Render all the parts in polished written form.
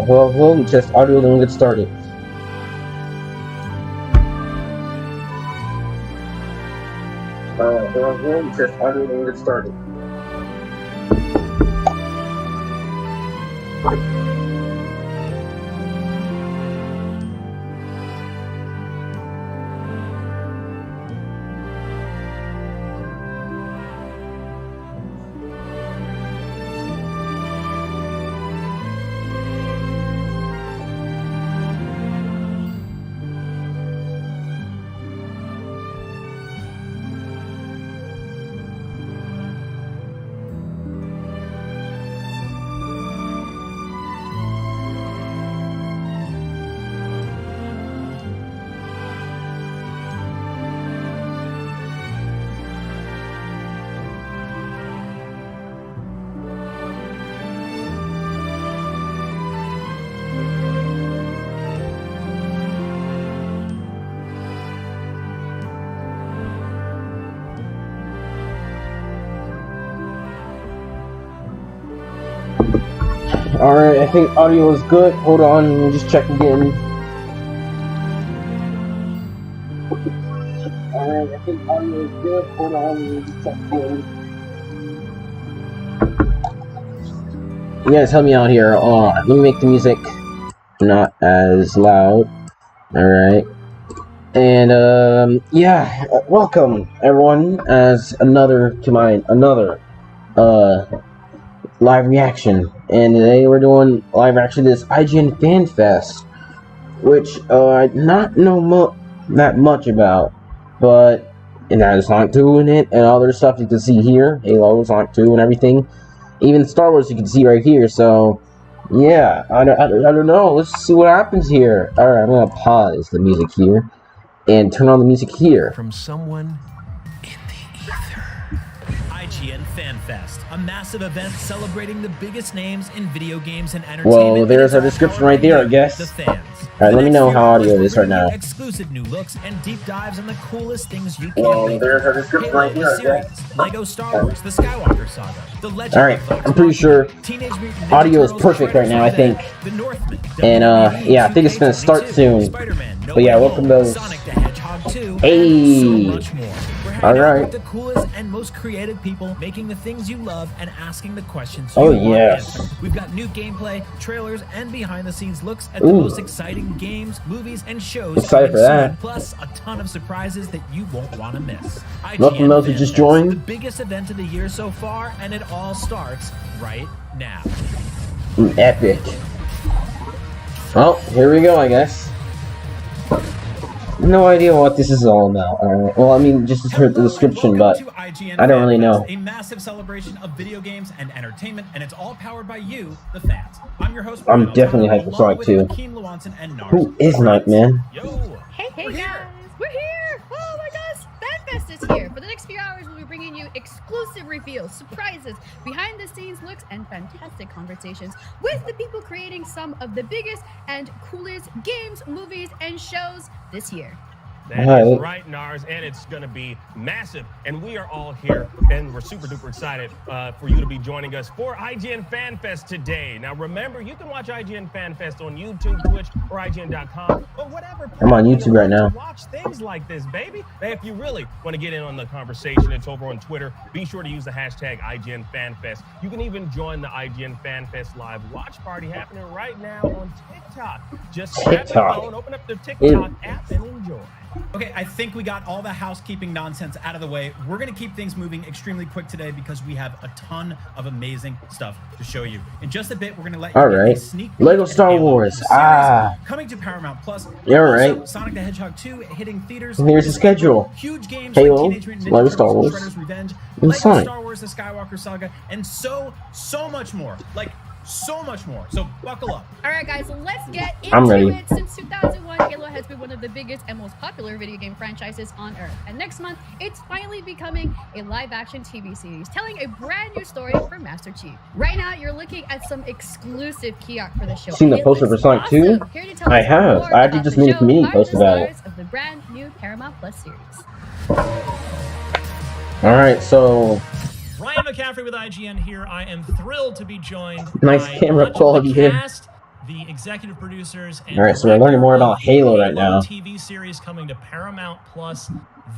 hello, test audio, then we'll get started. Hello, test audio, then we'll get started. Alright, I think audio is good. Hold on, we'll just check again. Alright, I think audio is good. Hold on, we'll just check again. You guys help me out here. Let me make the music not as loud. Alright. And, yeah, welcome, everyone, as another live reaction. And today we're doing live reaction to this IGN Fan Fest, which I not know that much about, but it has Sonic 2 in it and other stuff you can see here, Halo, Sonic 2, and everything. Even Star Wars you can see right here. So yeah, I don't know. Let's see what happens here. All right, I'm gonna pause the music here and turn on the music here. From someone in the ether. IGN Fan Fest, a massive event celebrating the biggest names in video games and entertainment. Well, there's our description right there, I guess. The fans. Alright, let me know how audio is right now. Exclusive new looks and deep dives on the coolest things you can. Well, there's our description right here, I guess. Lego Star Wars, the Skywalker Saga, the Legend. Alright, I'm pretty sure audio is perfect right now, I think. And yeah, I think it's gonna start soon. But yeah, welcome those. Hey! Alright. The coolest and most creative people making the things you love and asking the questions you want yes. answered. We've got new gameplay, trailers, and behind-the-scenes looks at the most exciting games, movies, and shows. Excited for that. Plus a ton of surprises that you won't want to miss. Welcome those who just joined. The biggest event of the year so far, and it all starts right now. Epic. Well, here we go, I guess. No idea what this is all about. Alright. Well, I mean, just heard the description, but I don't really know. A massive celebration of video games and entertainment, and it's all powered by you, the fans. I'm your host. I'm definitely hyped for Sonic 2. Who is Nightman? Yo. Hey guys, we're here! Oh my gosh, FanFest is here! For the next few hours, we'll be bringing you exclusive reveals, surprises, behind-the-scenes looks, and fantastic conversations with the people creating some of the biggest and coolest games, movies, and shows this year. That is right, Nars, and it's going to be massive. And we are all here, and we're super duper excited for you to be joining us for IGN Fan Fest today. Now, remember, you can watch IGN Fan Fest on YouTube, Twitch, or IGN.com, or whatever. I'm on YouTube right now. Watch things like this, baby. And if you really want to get in on the conversation, it's over on Twitter. Be sure to use the hashtag IGN Fan Fest. You can even join the IGN Fan Fest live watch party happening right now on TikTok. Just grab your phone, open up the TikTok app, and enjoy. Okay, I think we got all the housekeeping nonsense out of the way. We're going to keep things moving extremely quick today because we have a ton of amazing stuff to show you. In just a bit, we're going to let you get a sneak peek Lego Star Wars. Coming to Paramount Plus. Yeah, right. Sonic the Hedgehog 2 hitting theaters. And here's the schedule. Huge games Halo, like Teenage Mutant Ninja Lego Star Turtles, Wars, Shredder's Revenge, and Lego Sonic. Star Wars, the Skywalker Saga, and so much more. Like, so much more. So buckle up. All right, guys, let's get I'm into ready. it. Since 2001, Halo has been one of the biggest and most popular video game franchises on Earth. And next month, it's finally becoming a live-action TV series, telling a brand new story for Master Chief. Right now, you're looking at some exclusive key art for the show. Seen the poster for Sonic 2? I have. I actually just made a community post about it. Of the brand new Paramount Plus series. All right, so Ryan McCaffrey with IGN here. I am thrilled to be joined nice by camera much of quality the here. cast, the executive producers and Alright, so we're learning more about Halo right now. TV series coming to Paramount Plus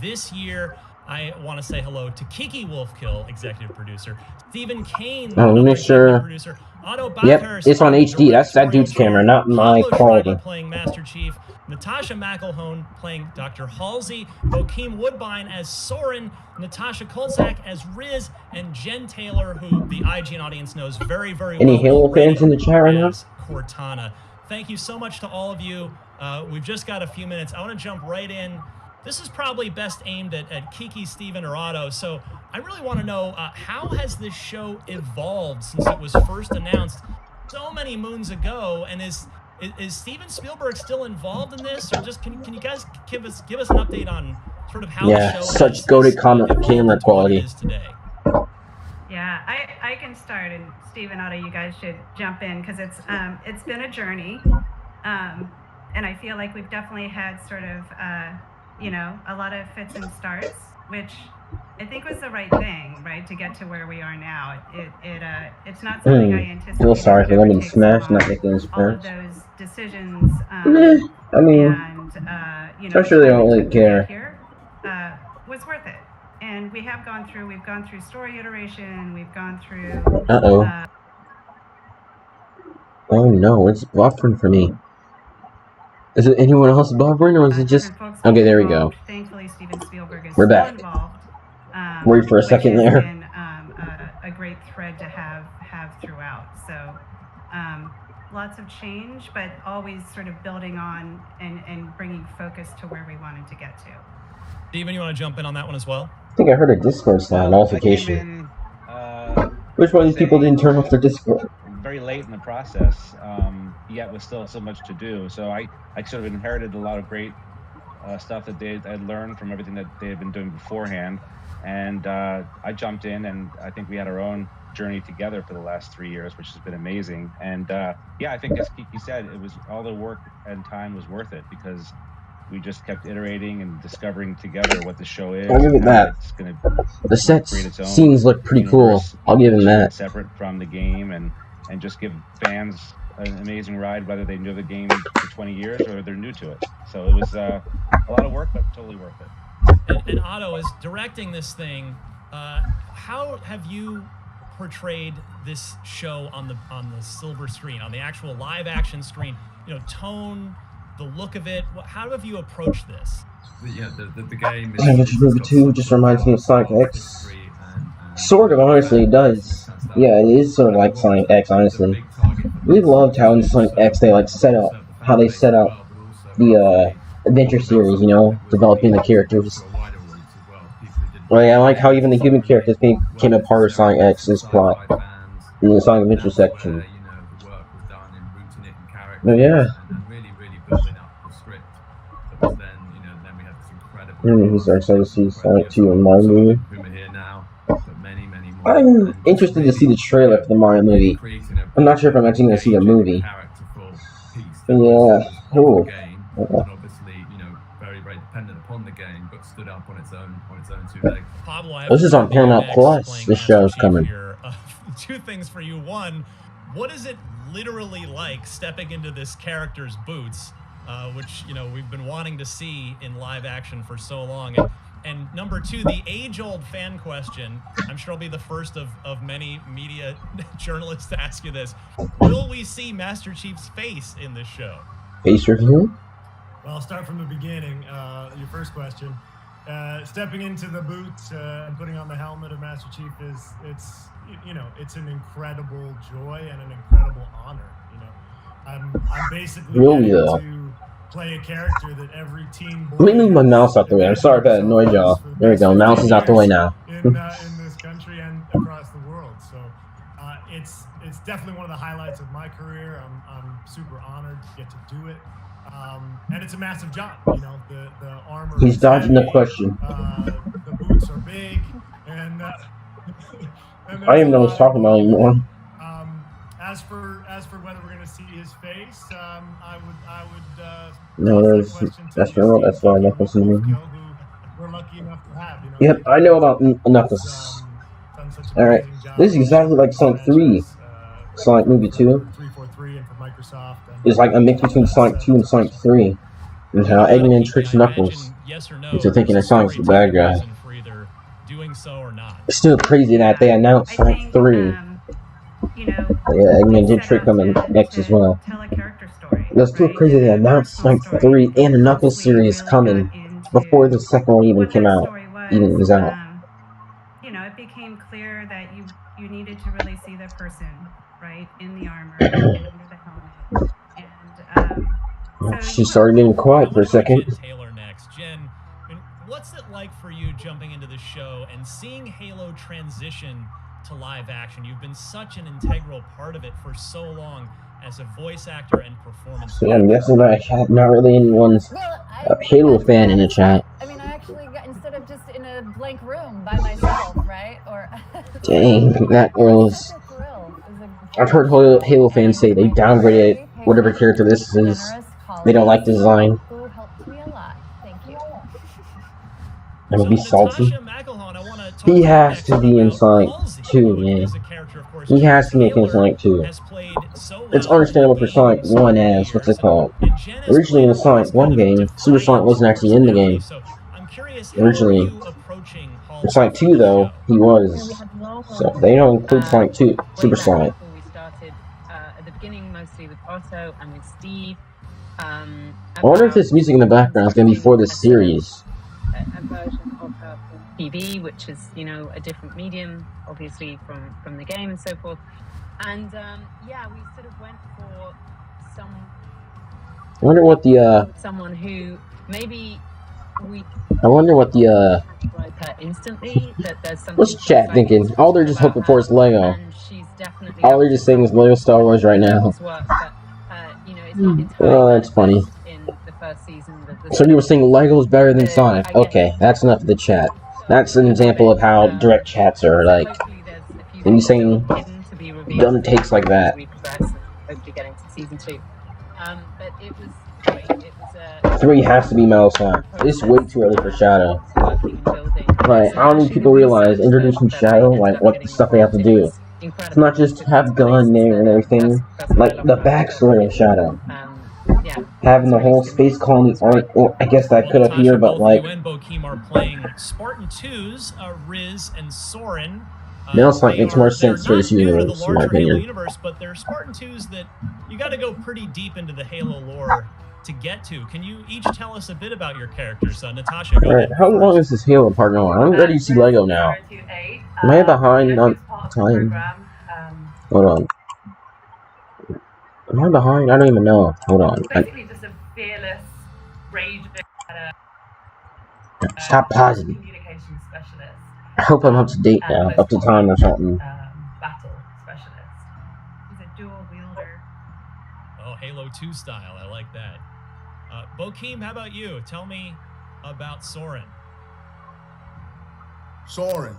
this year. I want to say hello to Kiki Wolfkill, executive producer, Stephen Kane, executive producer, Otto Yep, Bathurst, it's on HD. That's that dude's camera, not my quality. Playing Master Chief, Natasha McElhone playing Dr. Halsey, Bokeem Woodbine as Soren, Natasha Kolczak as Riz, and Jen Taylor, who the IGN audience knows very, very well. Any Halo fans in the chat right now? Cortana. Thank you so much to all of you. We've just got a few minutes. I want to jump right in. This is probably best aimed at Kiki, Steven, or Otto. So I really want to know, how has this show evolved since it was first announced so many moons ago? And is Steven Spielberg still involved in this? Or just can you guys give us an update on sort of how the show such goated camera quality. Today? Yeah, I can start, and Steven, Otto, you guys should jump in, because it's been a journey. And I feel like we've definitely had sort of a lot of fits and starts, which I think was the right thing, right, to get to where we are now. It's not something I anticipated. Feel sorry for them being smashed, not making this all of those decisions. I mean, especially they don't really care. Here, was worth it, and we've gone through story iteration. We've gone through. Oh no, it's buffering for me. Is it anyone else buffering, or is it just... Okay, there we go. Thankfully, Steven Spielberg is We're back. Involved, wait for a second there. Been, a great thread to have throughout. So lots of change, but always sort of building on and bringing focus to where we wanted to get to. Steven, you want to jump in on that one as well? I think I heard a Discord sound notification. Which one of these people didn't turn off their Discord? Very late in the process, yet with still so much to do. So I sort of inherited a lot of great stuff that I'd learned from everything that they had been doing beforehand. And I jumped in, and I think we had our own journey together for the last 3 years, which has been amazing. And yeah, I think as Kiki said, it was all the work and time was worth it, because we just kept iterating and discovering together what the show is. I'll give it that. It's gonna the scenes look pretty cool. I'll give him that. Separate from the game, and just give fans an amazing ride, whether they knew the game for 20 years or they're new to it. So it was a lot of work, but totally worth it. And Otto is directing this thing. How have you portrayed this show on the silver screen, on the actual live action screen? Tone, the look of it. How have you approached this? Yeah, the game is... Sonic Movie 2 just reminds me of Sonic X. Sort of, honestly, it does. Yeah, it is sort of like Sonic X, honestly. We loved how in Sonic X they set out the adventure series, developing the characters. I like how even the human characters became a part of Sonic X's plot in the Sonic Adventure section. Oh yeah. He's excited to see Sonic 2 in my movie. I'm interested to see the trailer for the Mario movie. I'm not sure if I'm actually going to see the movie. Yeah. Cool. This is on Paramount Plus. This show's coming. Two things for you. One, what is it literally like stepping into this character's boots, which we've been wanting to see in live action for so long? And number two, the age-old fan question. I'm sure I'll be the first of many media journalists to ask you this. Will we see Master Chief's face in this show? Face review? Well, I'll start from the beginning. Your first question. Stepping into the boots and putting on the helmet of Master Chief it's an incredible joy and an incredible honor. I'm basically to play a character that every teen boy... Let me move my mouse out the way. I'm sorry if that annoyed y'all. There we go. Mouse is out the way now. in this country and across the world. So it's definitely one of the highlights of my career. I'm super honored to get to do it. And it's a massive job. The armor... He's dodging the question. The boots are big, and I don't even know what he's talking about anymore. As for whether we're going to see his face, I would. No, that's why Knuckles in the movie. We're lucky enough to have. Yep, I know about Knuckles. All right, this is exactly like Sonic 3, Sonic Movie 2. 343 and for Microsoft. It's like a mix between Sonic 2 and Sonic 3. And how Eggman tricks Knuckles yes or no, into thinking that Sonic's the bad guy. for either doing so or not. It's still crazy that they announced Sonic 3. You know, Yeah, Eggman they did set trick out them in to- X to as well. Tell a character story. It's still right? crazy they A announced personal Sonic story. 3 and a Knuckles Once we series really coming got into before the second one even what came that out. story Even was out. You know, it became clear that you needed to really see the person, right, in the armor and under the helmet. And She started getting quiet for a second. Taylor next. Jen, I mean, what's it like for you jumping into the show and seeing Halo transition to live action? You've been such an integral part of it for so long as a voice actor and performance. So yeah, I'm guessing not really anyone's Halo fan in the chat. I mean, I actually got, instead of just in a blank room by myself, right? Or Dang, that was. I've heard Halo fans say they downgraded whatever character this is. They don't like the design. Who helped me a lot. Thank you. I'm gonna be salty. He has to be in Sonic 2, man. He has to make it in Sonic 2. It's understandable for Sonic 1 as, what's it called? Originally in the Sonic 1 game, Super Sonic wasn't actually in the game. Originally. In Sonic 2, though, he was. So they don't include Sonic 2, Super Sonic. We started at the beginning mostly with Otto and with Steve. I wonder if this music in the background is going to be for this series. A version of TV, which is, you know, a different medium, obviously, from the game and so forth. And yeah, we sort of went for some. I wonder what the someone who maybe we. I wonder what the instantly that there's something. What's chat thinking? All they're just hoping for is Lego. All they're just saying is Lego Star Wars right now. Oh, that's funny. Some people saying Lego is better than Sonic. Okay, that's enough of the chat. That's an example of how direct chats are like. And you saying dumb takes like that. Hopefully getting to season 2. But it was great. It was 3 has to be Metal Sonic. It's way too early for Shadow. Like, I don't think people realize introducing Shadow, like what stuff they have to do. It's not just have gun there and everything. Like the backstory of Shadow. Having the whole space colony art, well, I guess that could appear, but like. You and Bokeem are playing Spartan 2's Riz and Soren. Metal Sonic makes more sense for this universe, in my opinion. Universe, but they're Spartan 2s that you got to go pretty deep into the Halo lore to get to. Can you each tell us a bit about your characters? Natasha, go Alright, how long is this Halo part going? I'm ready to see Lego now. Am I behind on time? Hold on. Am I behind? I don't even know. Hold on. Basically just a fearless, rage Stop pausing. communication specialist. I hope I'm up to date now, up to time or something. Battle specialist. He's a dual wielder. Oh, Halo 2 style. I like that. Bokeem, how about you? Tell me about Soren. Soren,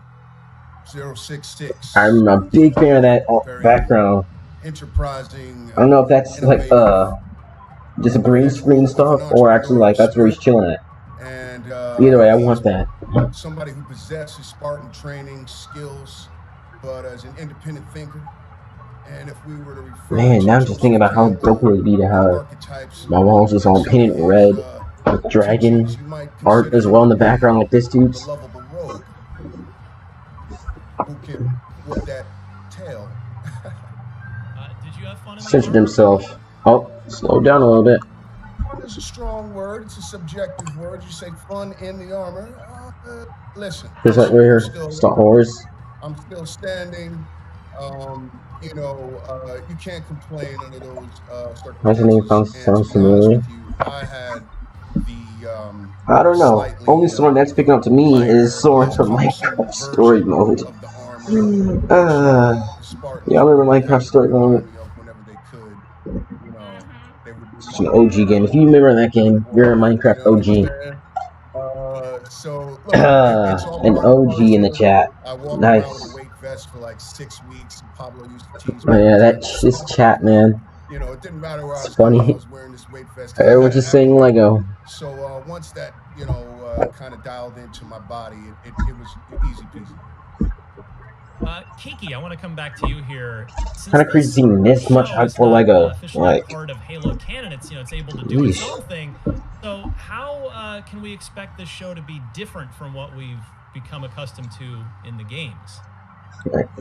066. I'm a big fan of that background. Enterprising. I don't know if that's like just a green screen stuff or actually like that's where he's chilling at. And either way, I want that. Somebody who possesses Spartan training skills, but as an independent thinker. And if we were to refer Man, now I'm just thinking about how dope it would be to have my walls just all painted red with dragon art as well in the background like this dude's. Who can whip that tail? Did you have fun? Censored himself. Oh, slow down a little bit. It's a strong word. It's a subjective word. You say fun in the armor. Listen. Just like we're here, Star Wars. I'm still standing. You know, you can't complain under those circumstances. How's the name sounds familiar? I had the I don't know. Only Soren that's picking up to me is Soren from Minecraft Story Mode. Yeah, I remember Minecraft Story Mode. Such an OG game. If you remember that game, you're a Minecraft OG. An OG in the chat. Nice. For like 6 weeks. Pablo used to tease Oh yeah, this chat, man. You know, it didn't matter where it's funny. I was wearing this weight vest. Everyone's just saying Lego. So once that, you know, kind of dialed into my body, it was easy peasy. Kiki, I want to come back to you here. Kind of crazy seeing this much hype for Lego. Officially Like, part of Halo canon. It's it's able to do its yeesh. own thing. So how can we expect this show to be different from what we've become accustomed to in the games?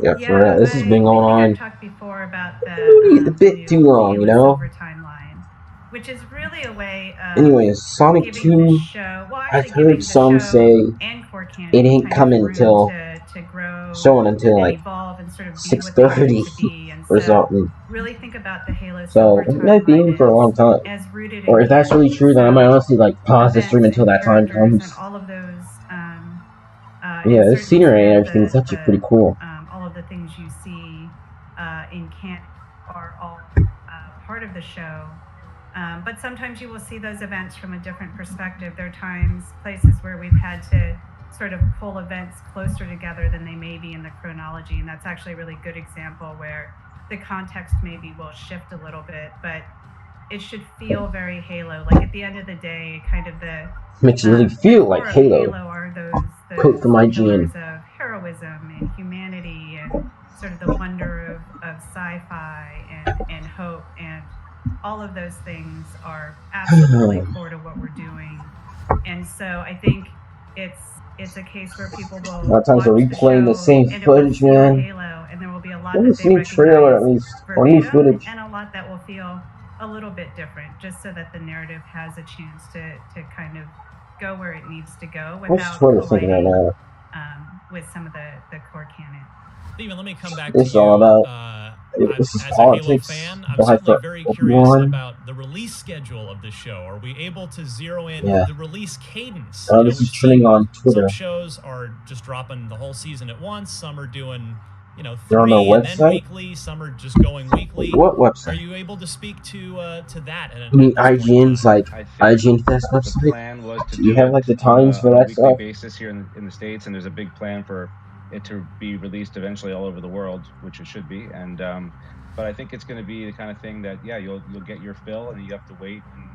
Yeah, for real. This has been going on talked before about a bit too long, you know? timeline, which is really a way of Anyways, Sonic 2, I've heard some say it ain't coming until showing until like 6:30 or something. Really think about the Halo So it might be in for a long time. Or if that's really true, then I might honestly like pause the stream until that time comes. all of those Yeah, this scenery and everything is actually pretty cool. all of the things you see in camp are all part of the show. But sometimes you will see those events from a different perspective. There are times, places where we've had to sort of pull events closer together than they may be in the chronology, and that's actually a really good example where the context maybe will shift a little bit, but it should feel very Halo. Like at the end of the day, kind of the Makes it really feel like Halo. Are those Quote from IGN. of heroism and humanity and sort of the wonder of sci-fi and hope, and all of those things are absolutely core to what we're doing. And so I think it's a case where people will A lot of times they're replaying the same footage, man. Halo, and there will be a lot Let that me see a trailer at least, or new footage. and a lot that will feel a little bit different, just so that the narrative has a chance to kind of go where it needs to go without thinking right now. With some of the core canon. Steven, let me come back It's to you. all about this is as politics. a Halo fan, I'm The hype certainly for very curious Obi-Wan. about the release schedule of the show. Are we able to zero in Yeah. the release cadence? This is trending on Twitter. Some shows are just dropping the whole season at once. Some are doing, They're on 3 their and then website? weekly. Some are just going weekly. What website? Are you able to speak to that? I mean, IGN's like IGN Fest The website. plan was to Do you have like the it times for on a that weekly stuff? basis here in the States, and there's a big plan for it to be released eventually all over the world, which it should be. And but I think it's going to be the kind of thing that you'll get your fill, and you have to wait and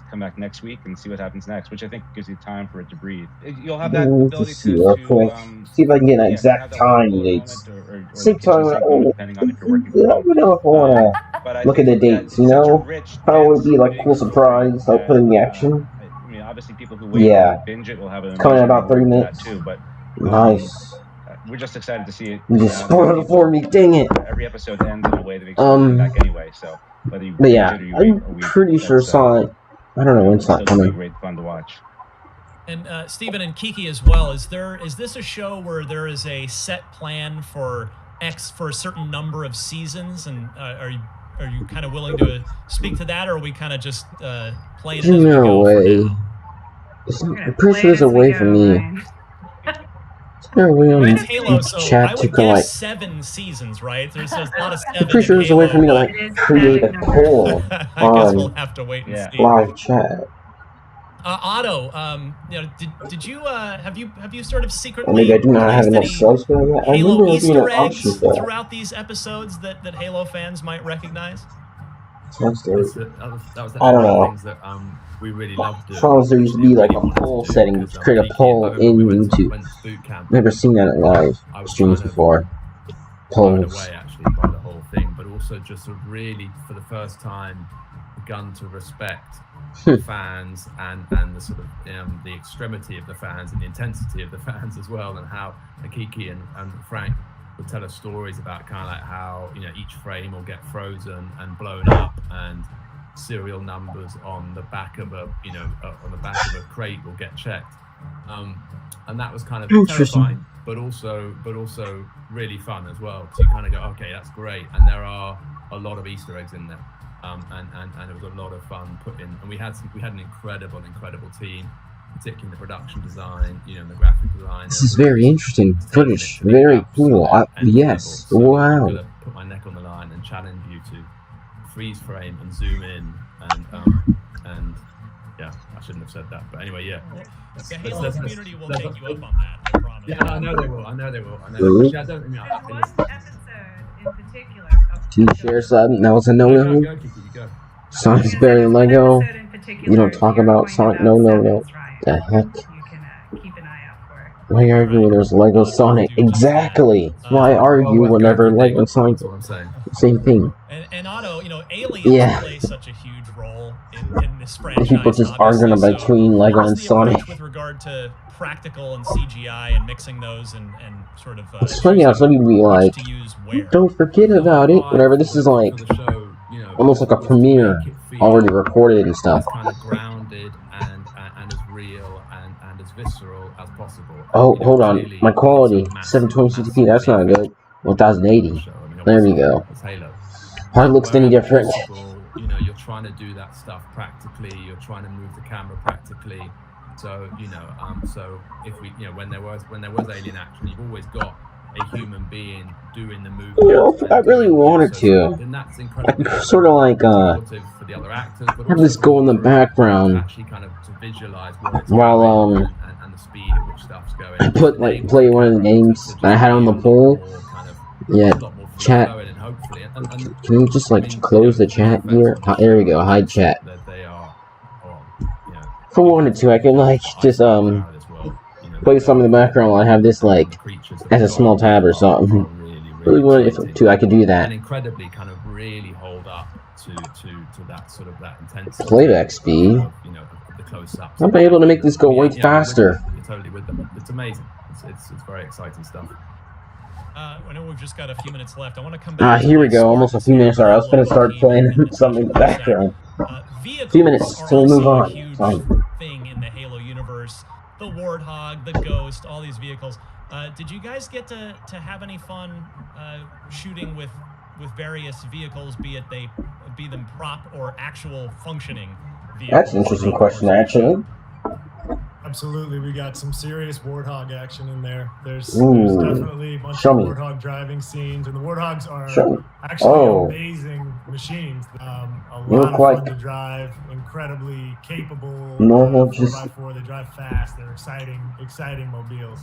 come back next week and see what happens next, which I think gives you time for it to breathe. You'll have that ability see real quick. See if I can get an exact time dates. Same time. Depending on if you're working from home. You know, if I want But I to look at think the that dates, it's you such a know, rich, how would dense, it be like big cool surprise, story like putting the action. I mean, obviously, people who wait Yeah. and binge it will have an It's coming in amazing about 30 reward for minutes. that too. But Nice. we're just excited to see it. You just spoiled it for me. Dang it. Every episode ends in a way that makes you come back anyway. So whether you But yeah, binge it or you wait a I'm week, pretty sure that's, Sonic. I don't know when it's still not gonna be coming. great fun to watch. And Steven and Kiki as well. Is this a show where there is a set plan for a certain number of seasons? And are you kind of willing to speak to that, or are we kind of just playing it as we No go way. for now? I'm pretty sure there's a way for me. No way on It's Halo, so chat I to would kind of like. guess 7 seasons, right? There's a lot of 7 I'm pretty sure in there's a way for me to Halo, like create a poll I guess we'll on have to wait and see. live chat. Otto, did you have you sort of Or secretly maybe I do not have released enough any subs for that. I Halo remember there being Easter an eggs option for that. throughout these episodes that Halo fans might recognize? Sounds scary. That was the I don't know. things that we really loved doing. As long as there used to be like a poll setting to create a poll in YouTube. Never seen that in live streams before. Blown Polls. away actually by the whole thing, but also just sort of really for the first time begun to respect fans and the sort of the extremity of the fans and the intensity of the fans as well, and how Akiki and Frank would tell us stories about kind of like how each frame will get frozen and blown up, and serial numbers on the back of a crate will get checked, and that was kind of terrifying, but also really fun as well. So you kind of go, okay, that's great, and there are a lot of Easter eggs in there, and it was a lot of fun put in, and we had an incredible team, particularly in the production design, the graphic design. This is very interesting footage. Very cool. Yes. Wow. I'm gonna put my neck on the line and challenge you to freeze frame and zoom in, and yeah, I shouldn't have said that, but anyway, yeah. The Halo community will take you up on that, I promise. Yeah, I know they will. Really? Actually, I don't mean One episode in particular. Can you share something? That was a Go, no-no. Kiki, go. Sonic's better than Lego. You don't talk about Sonic. No. The heck? You can keep an eye out for. Why argue when there's Lego Sonic? Exactly. Why argue whenever Lego Sonic? That's what I'm saying. Same thing. And Otto, you know, aliens Yeah. play such a huge role in this franchise. People just obviously. arguing between Lego what and is the Sonic. approach with regard to practical and CGI and mixing those and sort of It's funny how some people be like, to use where? don't forget about it. Whenever this is like For the show, you know, almost like a was to premiere, make it feel already recorded and stuff. as kind of grounded and as real and as visceral as possible. Oh, You know, hold on. clearly My it's a quality, massive, 720p. That's not good. 1080. show. I mean, There we obviously, go. it's Halo. Hardly looks any Wherever different. possible, you know, you're trying to do that stuff practically. You're trying to move the camera practically. So you know, so if we, you know, when there was alien action, you've always got a human being doing the movement. You know, if I really wanted to, then that's I incredibly could sort of like supportive for the other actors, but have also this go in the for background actually kind of to visualize what it's while going and the speed at which stuff's going. I put like play one of the games that I had on the poll. Yeah, chat. And hopefully, Can you just like close the chat here? There we go. Hide chat. that they are, If I wanted to, I could like just play some in the background while I have this like as a small tab or something. Really wanted to, I could do that. and incredibly kind of really hold up to that sort of that intensity. Playback speed. Of, you know, of the close-ups. I'm able to make this go way faster. You're totally with them. It's amazing. It's very exciting stuff. I know we've just got a few minutes left. I want to come back. Here we go. Almost a few minutes. Alright, I was gonna start playing something in the background. A few minutes till we move on. Thing in the Halo universe, the Warthog, the Ghost, all these vehicles. Did you guys get to have any fun shooting with various vehicles, be them prop or actual functioning vehicles? That's an interesting question, actually. Absolutely, we got some serious Warthog action in there. There's Ooh. definitely a bunch Show of me. Warthog driving scenes, and the Warthogs are Show. actually Oh. amazing machines. A You lot look of like fun to drive, incredibly capable. normal, just 4x4, they drive fast. They're exciting mobiles.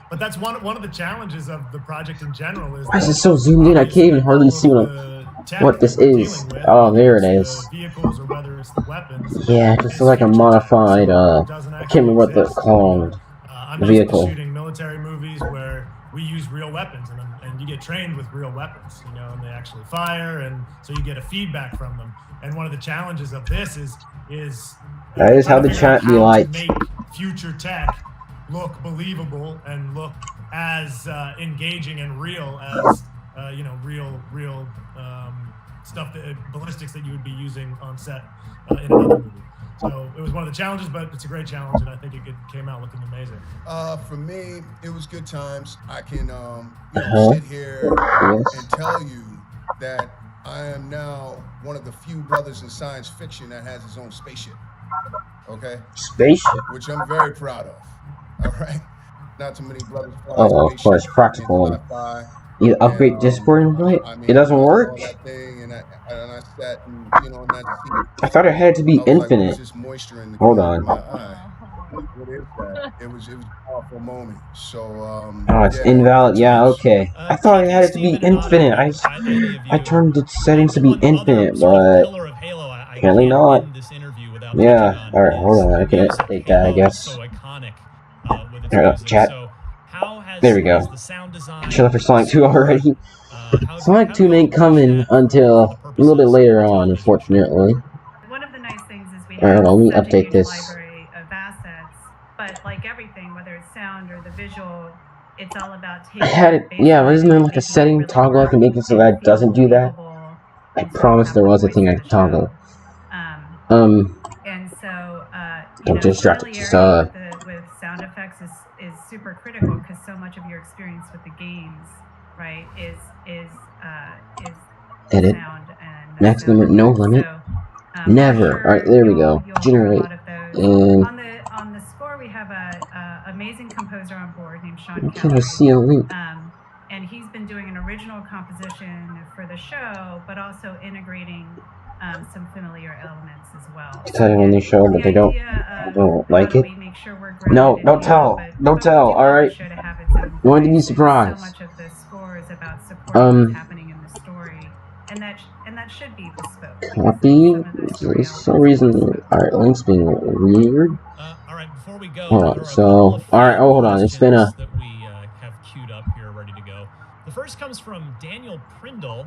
But that's one of the challenges of the project in general. Is why is it so zoomed in? I can't even hardly see what this is. Oh, there it is. Vehicles or whether it's the weapons. Yeah, just like a modified, I can't remember what they're called. I'm Vehicle. used to shooting military movies where we use real weapons, and you get trained with real weapons, you know, and they actually fire, and so you get a feedback from them. And one of the challenges of this is That is how the figure out chat be how to like. make future tech look believable and look as engaging and real as you know, real stuff, that ballistics that you would be using on set in another movie. So it was one of the challenges, but it's a great challenge, and I think it came out looking amazing. For me, it was good times. I can you know, sit here and tell you that I am now one of the few brothers in science fiction that has his own spaceship. Okay? Spaceship? Which I'm very proud of. All right? Not too many brothers. Oh, of course, practical. You upgrade Discord invite? It doesn't work? I thought it had to be infinite. Hold on. What is that? It was a powerful moment. So Oh, it's invalid. Yeah, okay. I thought it had to be infinite. I turned the settings to be infinite, but apparently not. Yeah. All right, hold on. I can update that, I guess. Alright, chat. There we go. Should have for Sonic 2 already. Sonic 2 ain't coming until a little bit later on, unfortunately. One of the nice things is we Alright, have let me such a update huge this. library of assets, but like everything, whether it's sound or the visual, it's all about taking I had it, yeah, isn't there like a setting toggle I can make it so that it doesn't do that? I promise there was a thing I could toggle. And so, Don't distract it, just, with sound effects is super critical, because so much of your experience with the games, right, is edit. sound and Max limit, no limit. Never. Alright, there we go. Generate. And on the score, we have a amazing composer on board named Sean I'm Kelly. trying to see a link. And he's been doing an original composition for the show, but also integrating some familiar elements as well. It's telling when they show, but they don't like it. No, don't tell. Don't tell. All right. You want to be surprised. So much of the score is about supporting what's happening in the story, and that should be bespoke. Copy. For some reason, our link's being weird. All right, before we go, Hold on, there are a so, couple of alright, oh, hold on, it's been a... that we have queued up here, ready to go. The first comes from Daniel Prindle,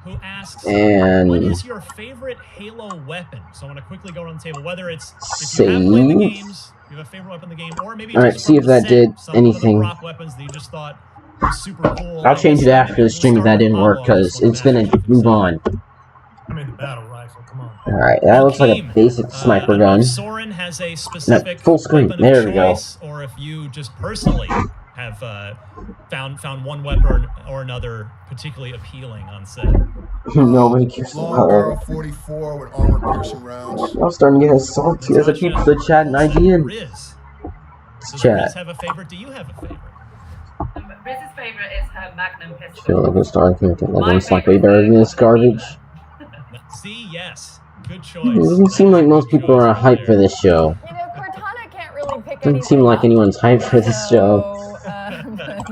who asks, And... what is your favorite Halo weapon? So I want to quickly go around the table, whether it's, if you have played the games, you have a favorite weapon in the game, or maybe alright, just see if that did anything. One of the prop weapons that you just thought was super cool. I'll change it after the stream if that didn't work, because it's been a move on. I mean, the battle rifle, come on. Alright, that looks like a basic sniper gun. Soren has a specific full screen, weapon there of we go. choice, or if you just personally have found one weapon or another particularly appealing on set. Nobody cares Long barrel 44 with armor piercing rounds. I'm starting to get salty as I keep the chat in IGN. Does Chat. Riz have a favorite? Do you have a favorite? Riz's favorite is her Magnum I feel pistol. like we're starting to think like it's like way better than this garbage. See, yes. Good choice. It doesn't seem like most people are hyped for this show. You know, Cortana can't really pick Doesn't seem like anyone's hyped for this show.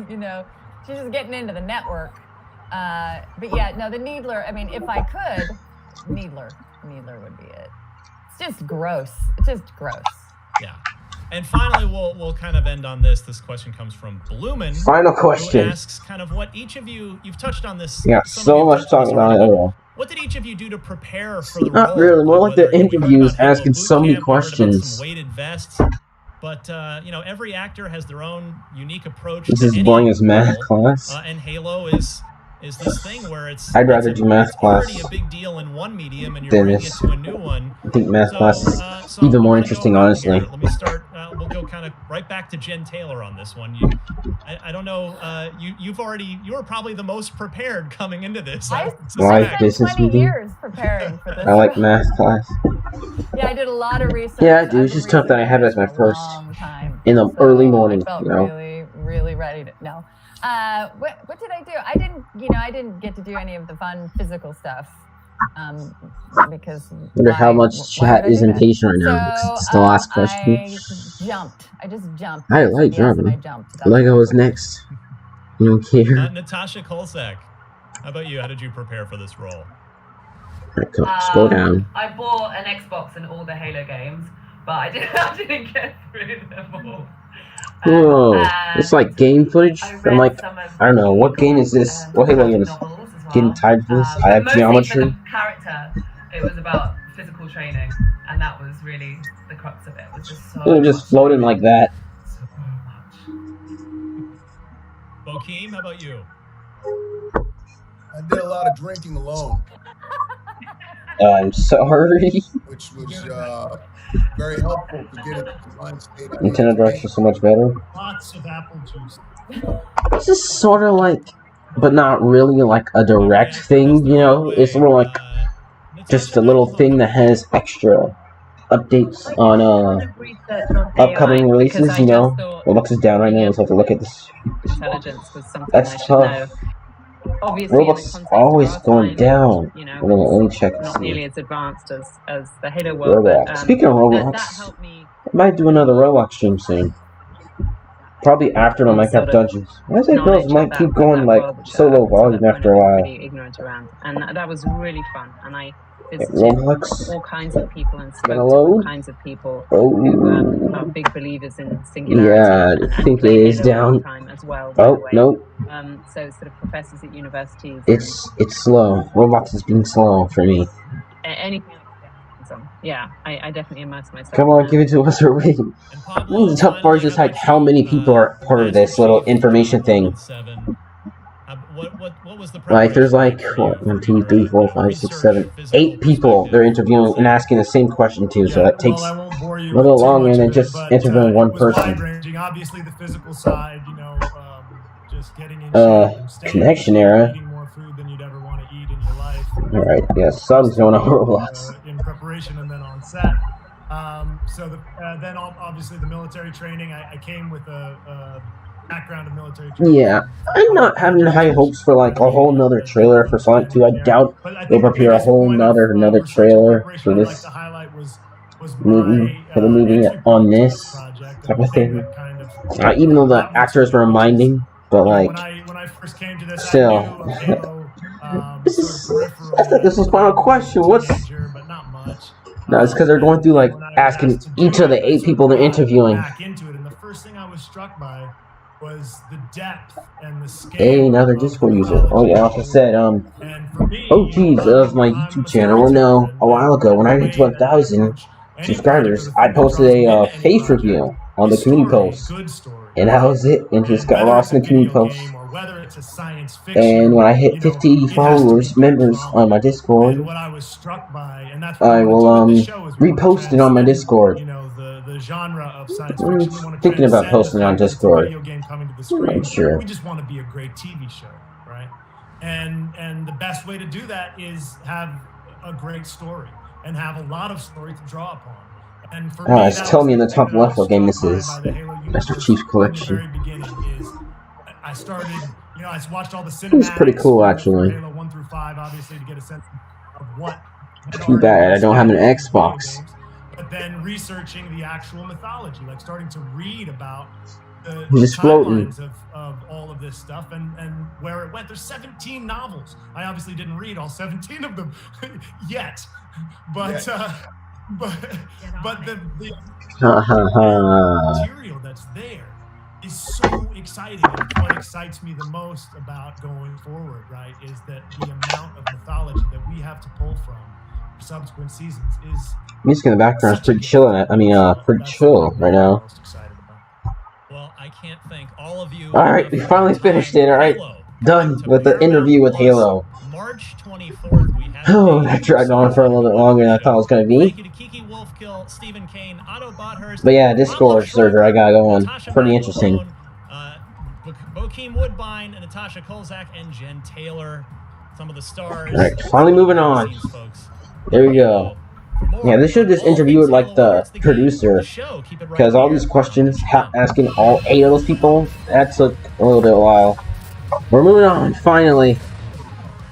You know, she's just getting into the network. But yeah, no, the Needler, I mean, if I could, Needler would be it. It's just gross. It's just gross. Yeah. And finally, we'll kind of end on this. This question comes from Bloomin. Final question. Who asks kind of what each of you've touched on this. Yeah, so much talking about it. What did each of you do to prepare for the Not role? really, more like the interviews asking so many Some questions. weighted vests. But, you know, every actor has their own unique approach. This is boring as math class. And Halo is this thing where it's... I'd rather do math class already a big deal in one medium and you're than bringing this. it to a new one. I think math class is even more interesting, honestly. Let me start. We'll go kind of right back to Jen Taylor on this one. I don't know. You were probably the most prepared coming into this. I like business 20 meeting. years preparing for this. I like math class. Yeah, I did a lot of research. Yeah, I do. It's just tough that I have it as my first in the early morning. I felt You know. really ready to know. What did I do? I didn't get to do any of the fun physical stuff. Because I wonder how much chat is impatient right now. So, It's the last question. I just jumped. I like jumping. Lego was next. You don't care. Natasha Kolsak, how about you? How did you prepare for this role? Right, scroll down. I bought an Xbox and all the Halo games, but I didn't get through them all. Whoa, it's like game footage. I'm like, I don't know, what game is this? What Halo game is? Getting tired for this? I have geometry. For the character, it was about physical training, and that was really the crux of it. It was just so. It just floating like that. Bokeem, how about you? I did a lot of drinking alone. I'm sorry. Which was very helpful to get it to the mind state. Nintendo Directs are so much better. Lots of apple juice. This is sort of like, but not really like a direct thing, you know? It's more like just a little thing that has extra updates on upcoming releases, you know? Roblox is down right now, so I have to look at this. Intelligence was something That's I should tough. know. Obviously, Roblox is always going down. You know, Let me check. not nearly as advanced as the Halo world. Roblox. But, Speaking of Roblox, that helped me. I might do another Roblox stream soon. Probably after the Minecraft Dungeons. Why is it girls might keep going like solo volume after a while? Pretty ignorant around, and that was really fun. And I visited Roblox. all kinds of people and spoke to Gonna all load? kinds of people Oh. who are big believers in singularity. Yeah, I and think it play is Halo all the down. time as well, by Oh, the way. nope. So sort of professors at universities. It's slow. Roblox is being slow for me. Anything else to get hands on. Yeah, I definitely immerse myself. Come on, give it to us already. One of the tough parts is like how many people are part of this little information thing. What was the Like there's like what, 1, 2, 3, 4, 5, 6, 7, 8 people they're interviewing and asking the same question to, so that takes a little longer than just interviewing one person. Wide-ranging. Obviously, the physical side, you know, just getting in shape, Connection era. eating more food than you'd ever want to eat in your life. Alright, yeah, subs going on Roblox. In preparation and then on set. Then obviously the military training. I came with a background of military training. Yeah, I'm not having high hopes for like a whole nother trailer for Sonic 2. I doubt they'll prepare a whole another trailer for this movie, for the movie on this type of thing. Even though the actors were reminding, but like, still. This is final question. No, it's because they're going through like when I was asking asked to do each of it, the I 8 sort people of they're got interviewing. back into it, and the first thing I was struck by was the depth and the scale. Hey, another of Discord the user. Oh yeah, like I said, and for me, OGs of my YouTube channel will know a while ago when I hit 12,000 subscribers, I posted a faith review on the community post. And that was it. And just got lost in the community post. whether it's a science fiction, And when I hit 50 followers, members on my Discord, and what I was struck by, and that's I will repost it on my Discord. you know, the genre of science I'm fiction. We want to thinking about transcend the posting it on fact that it's a Discord. video game coming to the screen. I'm sure. We just want to be a great TV show, right? And the best way to do that is have a great story and have a lot of story to draw upon. And for me, It's telling me in the top left what game this is. Master Chief Collection. Very beginning is I started, you know, I watched all the cinematics. It's pretty cool, actually. Halo 1 through 5, obviously, to get a sense of what. Too bad I don't have an Xbox. But then researching the actual mythology, like starting to read about the Just floating. timelines of all of this stuff and where it went. There's 17 novels. I obviously didn't read all 17 of them yet, but the material that's there is so exciting. And what excites me the most about going forward, right, is that the amount of mythology that we have to pull from for subsequent seasons is. Music in the background is pretty chill. Pretty chill right now. Well, I can't thank all of you. Alright, we finally finished it, alright. Done with the interview with Halo. March 24th, we have Oh, that dragged on for a little bit longer than I thought it was going to be. Thank you to Kiki Wolfkill, Stephen Kane, Otto Bothurst, But yeah, Discord server I got going. Natasha Pretty Malone, interesting. Bokeem Woodbine, and Natasha Kolzak, and Jen Taylor. Some of the stars. Alright, finally moving on. There we go. Yeah, they should just interview it like the producer, because all these questions, asking all 8 of those people, that took a little bit of a while. We're moving on, finally,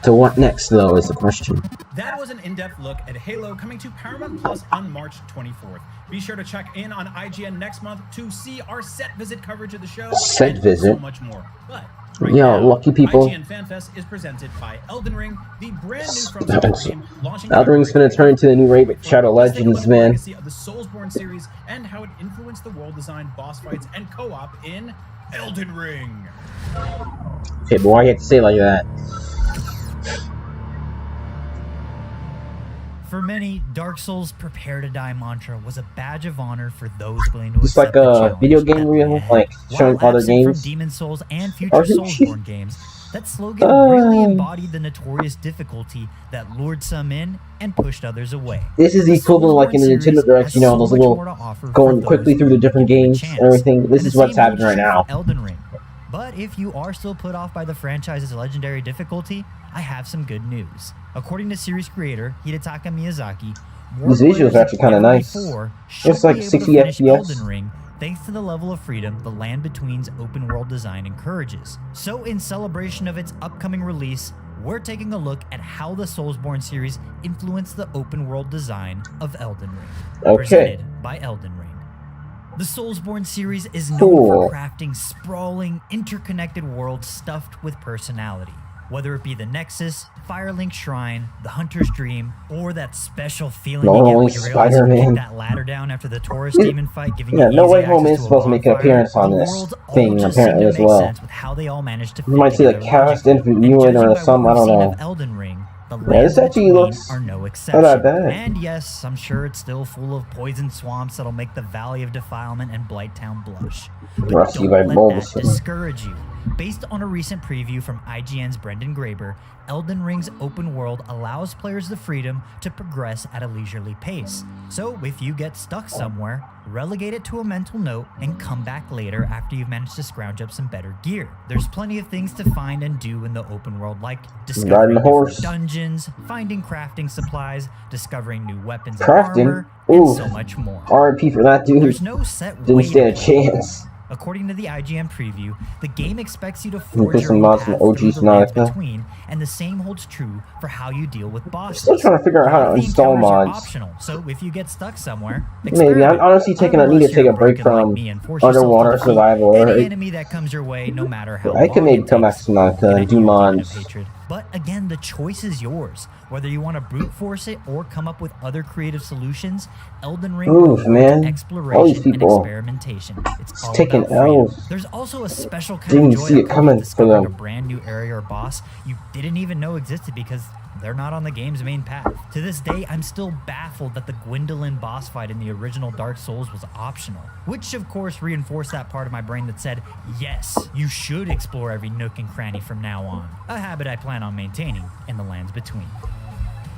to what next, though, is the question. That was an in-depth look at Halo coming to Paramount Plus on March 24th. Be sure to check in on IGN next month to see our set visit coverage of the show and so much more. But right now, lucky people. IGN FanFest is presented by Elden Ring, the brand new From Software game launching. Elden Ring's gonna turn into the new Raid Shadow Legends, man. Of the Soulsborne series and how it influenced the world design, boss fights, and co-op in Elden Ring. Okay, but why you have to say it like that? For many, Dark Souls' prepare to die mantra was a badge of honor for those willing to It's like a video game reel, like showing other games. From Demon Souls and future Soulsborne games, that slogan really embodied the notorious difficulty that lured some in and pushed others away. This is the equivalent, like in the Nintendo Direct, you know, those little going quickly through the different games and everything. This is what's happening right now. Elden Ring. But if you are still put off by the franchise's legendary difficulty, I have some good news. According to series creator Hidetaka Miyazaki, this visual is actually kind of nice. It's like 60 FPS. Elden Ring, thanks to the level of freedom the Land Between's open world design encourages. So in celebration of its upcoming release, we're taking a look at how the Soulsborne series influenced the open world design of Elden Ring. Presented by Elden Ring. The Soulsborne series is known for crafting sprawling, interconnected worlds stuffed with personality. Whether it be the Nexus, Firelink Shrine, the Hunter's Dream, or that special feeling you get when you realize you take that ladder down after the Taurus demon fight, giving you No Way Home is supposed to make an appearance on this thing, apparently, as well. How they all managed to you might see the cast interviewing or some, I don't know. Elden Ring, yeah, this actually looks not that bad. And yes, I'm sure it's still full of poison swamps that'll make the Valley of Defilement and Blighttown blush. But don't let that discourage you. Based on a recent preview from IGN's Brendan Graeber, Elden Ring's open world allows players the freedom to progress at a leisurely pace. So if you get stuck somewhere, relegate it to a mental note and come back later after you've managed to scrounge up some better gear. There's plenty of things to find and do in the open world, like discovering different dungeons, finding crafting supplies, discovering new weapons and armor, and so much more. RIP for that dude. There's no set didn't stand a chance. According to the IGN preview, the game expects you to forge your own path through the lands between, and the same holds true for how you deal with bosses. Still trying to figure out how to install mods. Optional, so if you get stuck somewhere, maybe I'm honestly need to take a break from underwater survival. Any enemy that comes your way, no matter how I could maybe come back to Subnautica and do mods. But again, the choice is yours. Whether you want to brute force it or come up with other creative solutions, Elden Ring rewards exploration and experimentation. It's all taking about freedom. L's. There's also a special kind Didn't of joy see that it comes coming with for discovering a them. brand new area or boss you didn't even know existed because they're not on the game's main path. To this day, I'm still baffled that the Gwendolyn boss fight in the original Dark Souls was optional, which of course reinforced that part of my brain that said, yes, you should explore every nook and cranny from now on, a habit I plan on maintaining in the lands between.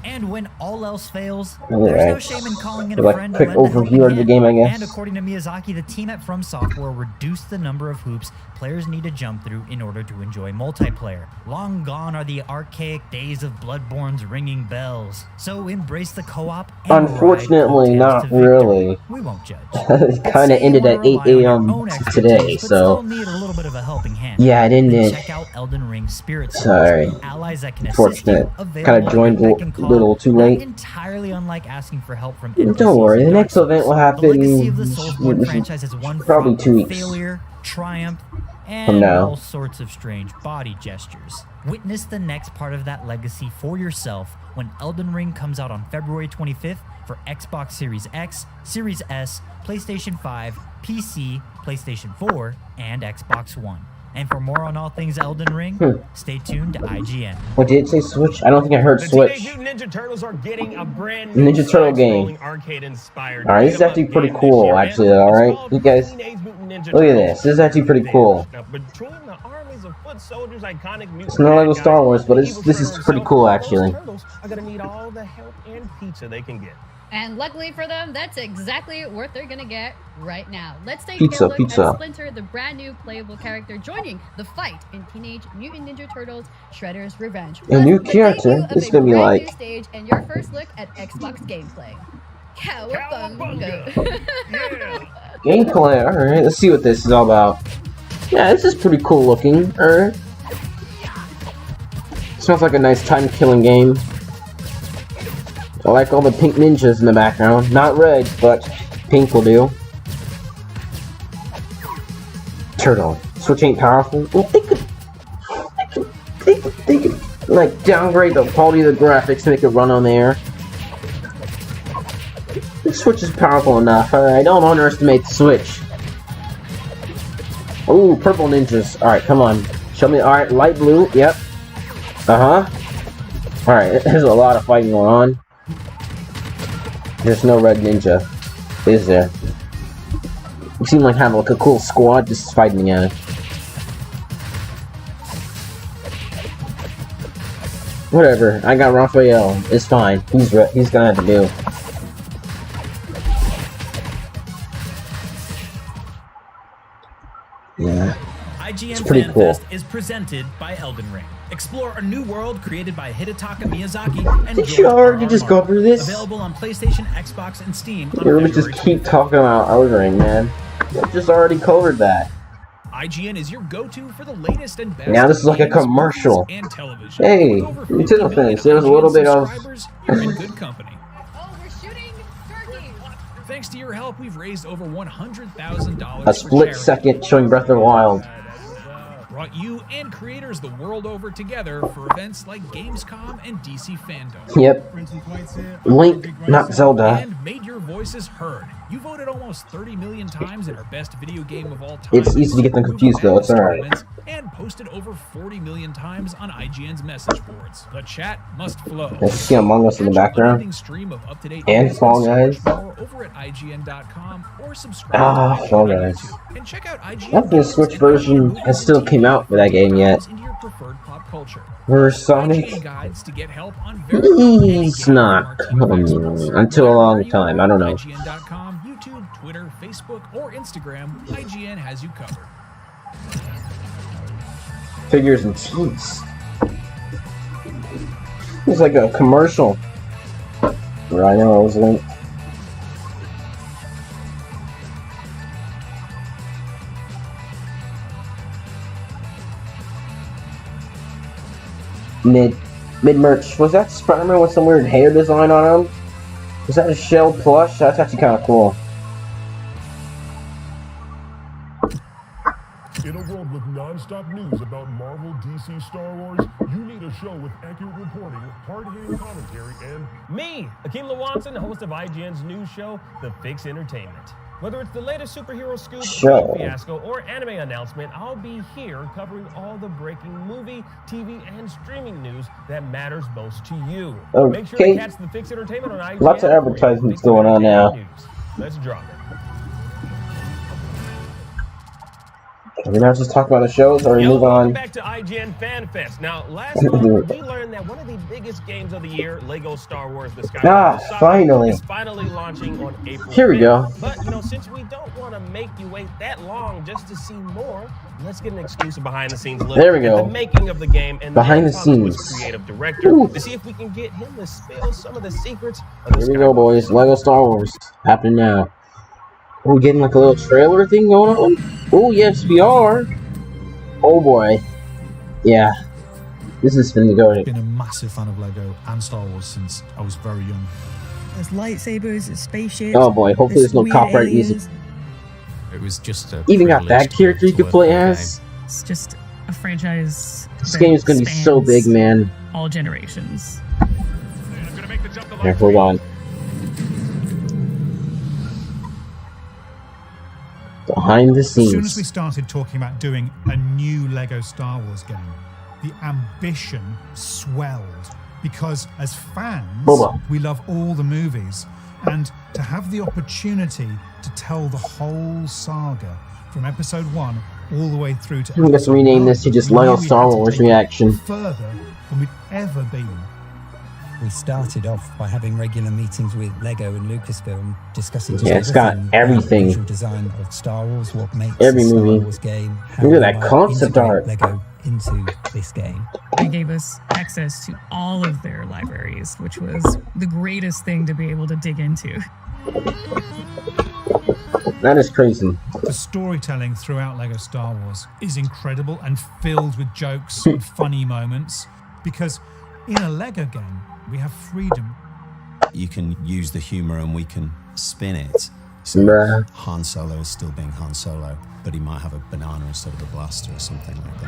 And when all else fails, there's no shame in calling in a friend to quick lend a helping overview of the hand. game, I guess. And according to Miyazaki, the team at From Software reduced the number of hoops players need to jump through in order to enjoy multiplayer. Long gone are the archaic days of Bloodborne's ringing bells. So embrace the co-op and Unfortunately, not really. We won't judge. It kind of ended at 8 a.m. today, but so still need a little bit of a helping hand. yeah, it Then ended. check out Elden Ring Spirit Souls. Sorry. Allies that can assist you, Unfortunate. Kind of joined available a at beck and call, little too not late. entirely unlike asking for help from Don't worry, the next event will happen The legacy of the Soulsborne franchise is one probably fraught 2 with weeks failure, triumph, from and now. all sorts of strange body gestures. Witness the next part of that legacy for yourself when Elden Ring comes out on February 25th for Xbox Series X, Series S, PlayStation 5, PC, PlayStation 4, and Xbox One. And for more on all things Elden Ring, stay tuned to IGN. What did it say? Switch? I don't think I heard The Switch. Teenage Mutant Ninja Turtles are getting a brand new Ninja Turtle game. side-scrolling arcade-inspired Alright, this is actually pretty cool, actually, alright? You guys, look at this. This is actually pretty cool. Now, between the armies of foot soldiers, iconic mutant It's not like with bad Star guys, Wars, but the this evil is turtle pretty himself, cool, those actually. turtles are gonna need all the help and pizza they can get. And luckily for them, that's exactly what they're gonna get right now. Let's take Pizza, a look pizza. at Splinter, the brand new playable character joining the fight in Teenage Mutant Ninja Turtles Shredder's Revenge. A new Plus, the character? debut of This is a gonna be brand like- new stage and your first look at Xbox gameplay. Cowabunga! Gameplay, alright, let's see what this is all about. Yeah, this is pretty cool looking, Smells like a nice time-killing game. I like all the pink ninjas in the background. Not red, but pink will do. Turtle. Switch ain't powerful. Well, they could like downgrade the quality of the graphics to make it run on there. The Switch is powerful enough. Alright, don't underestimate the Switch. Ooh, purple ninjas. Alright, come on. Show me. Alright, light blue. Yep. Alright, there's a lot of fighting going on. There's no red ninja, is there? You seem like having like a cool squad just fighting together. Whatever, I got Raphael. It's fine. He's gonna have to do. Yeah. IGN It's pretty Fan cool. Fest is presented by Elden Ring. Explore a new world created by Hidetaka Miyazaki and Did George you already R.R. just go through this? Available on PlayStation, Xbox, and Steam on You just February keep talking about Elden Ring, man. I just already covered that. IGN is your go-to for the latest and best. Now this is like a games, commercial. movies, and television. Hey, With over 50 Nintendo million fans, there's a little IGN bit of. subscribers, You're in good company. Oh, we're shooting turkeys! Thanks to your help, we've raised over $100,000. A split second showing Breath of the Wild. Brought you and creators the world over together for events like Gamescom and DC Fandom. Yep. Link, not Zelda. And made your voices heard. You voted almost 30 million times in our best video game of all time. It's easy to get them confused though, it's alright. And posted over 40 million times on IGN's message boards. The chat must flow. Let's see Among Us in the background. Stream of up-to-date And news Fall so much Guys. more over at IGN.com or subscribe Ah, to Fall IGN on Guys. YouTube. And check out I IGN don't think the Switch version has still came out for that game yet. into your preferred pop culture. For Sonic, IGN guides to get help on very he's not coming until a long time. I don't know. IGN.com, YouTube, Twitter, Facebook, or Instagram, IGN has you covered. Figures and teeth. It's like a commercial. Rhino was linked. Mid merch. Was that Spider-Man with some weird hair design on him? Was that a shell plush? That's actually kind of cool. In a world with non-stop news about Marvel, DC, Star Wars, you need a show with accurate reporting, hard-hitting commentary, and... Me, Akeem Lawanson, host of IGN's news show, The Fix Entertainment. Whether it's the latest superhero scoop, game fiasco, or anime announcement, I'll be here covering all the breaking movie, TV, and streaming news that matters most to you. Okay. Make sure to catch The Fix Entertainment on IGN. Lots of advertisements going on now. Let's drop it. Can we not just talk about the shows or move on? Back to IGN Fan Fest. Now, last month we learned that one of the biggest games of the year, Lego Star Wars: The Skywalker Saga, finally. is finally launching on April 5th. Here we go. But you know, since we don't want to make you wait that long just to see more, let's get an exclusive behind-the-scenes look There we go. at the making of the game and Behind then the talk to its scenes. creative director to see if we can get him to spill some of the secrets of the Here we go, boys. Lego Star Wars happening now. We're getting like a little trailer thing going on. Oh yes, we are. Oh boy, yeah, this is finna go. I've been a massive fan of Lego and Star Wars since I was very young. There's lightsabers, there's spaceships. Oh boy, hopefully there's no copyright music. It was just a even got that character you could play as. It's just a franchise. This game is gonna be so big, man. All generations. Here, hold on. Behind the scenes. As soon as we started talking about doing a new Lego Star Wars game, the ambition swelled because as fans, we love all the movies, and to have the opportunity to tell the whole saga from episode 1 all the way through to Let's rename this to just Lego Star Wars Reaction. Further than we'd ever been. We started off by having regular meetings with Lego and Lucasfilm discussing it's got everything. Visual design of Star Wars, what makes every a Star movie. Wars game. Look at that concept art. Lego into this game. They gave us access to all of their libraries, which was the greatest thing to be able to dig into. That is crazy. The storytelling throughout Lego Star Wars is incredible and filled with jokes and funny moments, because in a Lego game, we have freedom. You can use the humor and we can spin it. So Han Solo is still being Han Solo, but he might have a banana instead of a blaster or something like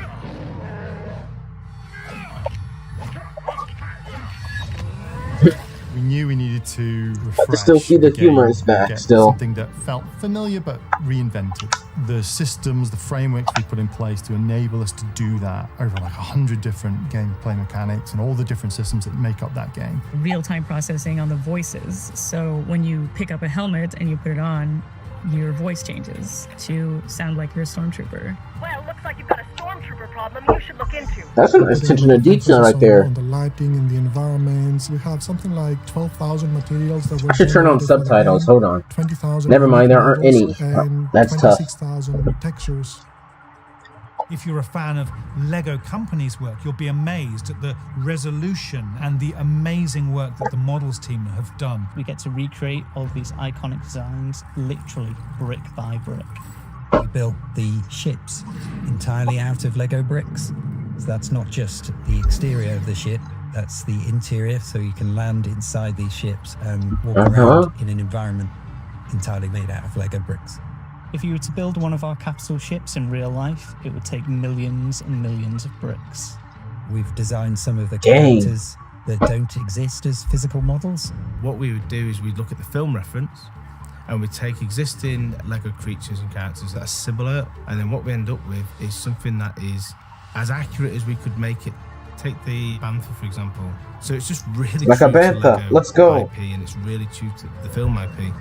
that. We knew we needed to refresh. I still see the humor is back still. Something that felt familiar but reinvented. The systems, the frameworks we put in place to enable us to do that over like 100 different gameplay mechanics and all the different systems that make up that game. Real-time processing on the voices. So when you pick up a helmet and you put it on, your voice changes to sound like you're a stormtrooper. Well, looks like you've got a stormtrooper problem you should look into. That's a nice attention to detail right there. On the lighting and the environments, we have something like 12,000 materials that I should turn on subtitles. Hold on. 20,000. Never mind, there aren't any. That's tough. 26,000 textures. If you're a fan of Lego Company's work, you'll be amazed at the resolution and the amazing work that the models team have done. We get to recreate all of these iconic designs, literally brick by brick. We built the ships entirely out of Lego bricks. So that's not just the exterior of the ship, that's the interior, so you can land inside these ships and walk around in an environment entirely made out of Lego bricks. If you were to build one of our capital ships in real life, it would take millions and millions of bricks. We've designed some of the characters that don't exist as physical models. What we would do is we'd look at the film reference and we'd take existing Lego creatures and characters that are similar, and then what we end up with is something that is as accurate as we could make it. Take the Bantha, for example. So it's just really like true a Bantha. to Lego Let's go. IP, and it's really true to the film IP.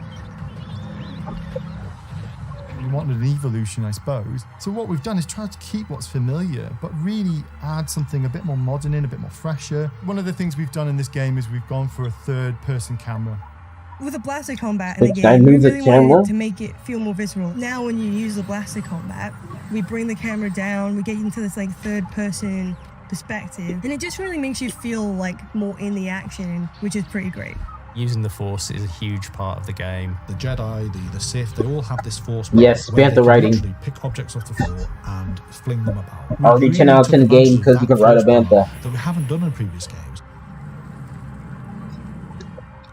You wanted an evolution, I suppose. So what we've done is try to keep what's familiar, but really add something a bit more modern in, a bit more fresher. One of the things we've done in this game is we've gone for a third-person camera. With the blaster combat in the game, we really wanted to make it feel more visceral. Now when you use the blaster combat, we bring the camera down, we get into this like third-person perspective, and it just really makes you feel like more in the action, which is pretty great. Using the Force is a huge part of the game. The Jedi, the Sith, they all have this Force. Yes, Bantha writing. Pick objects off the floor and fling them about. Already 10 out of 10 game because you can write a Bantha. That we haven't done in previous games.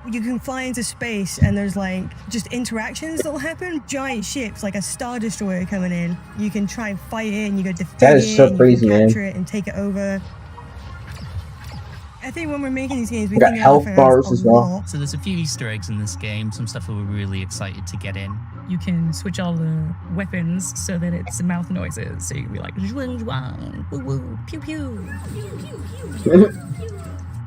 You can fly into space and there's like just interactions that'll happen. Giant ships like a Star Destroyer coming in. You can try and fight it and you go defeat that is so it and crazy, you can man. capture it and take it over. I think when we're making these games, we got think health about bars as well. So there's a few Easter eggs in this game, some stuff that we're really excited to get in. You can switch all the weapons so that it's mouth noises. So you can be like, zhuang, zhuang, woo woo, pew pew.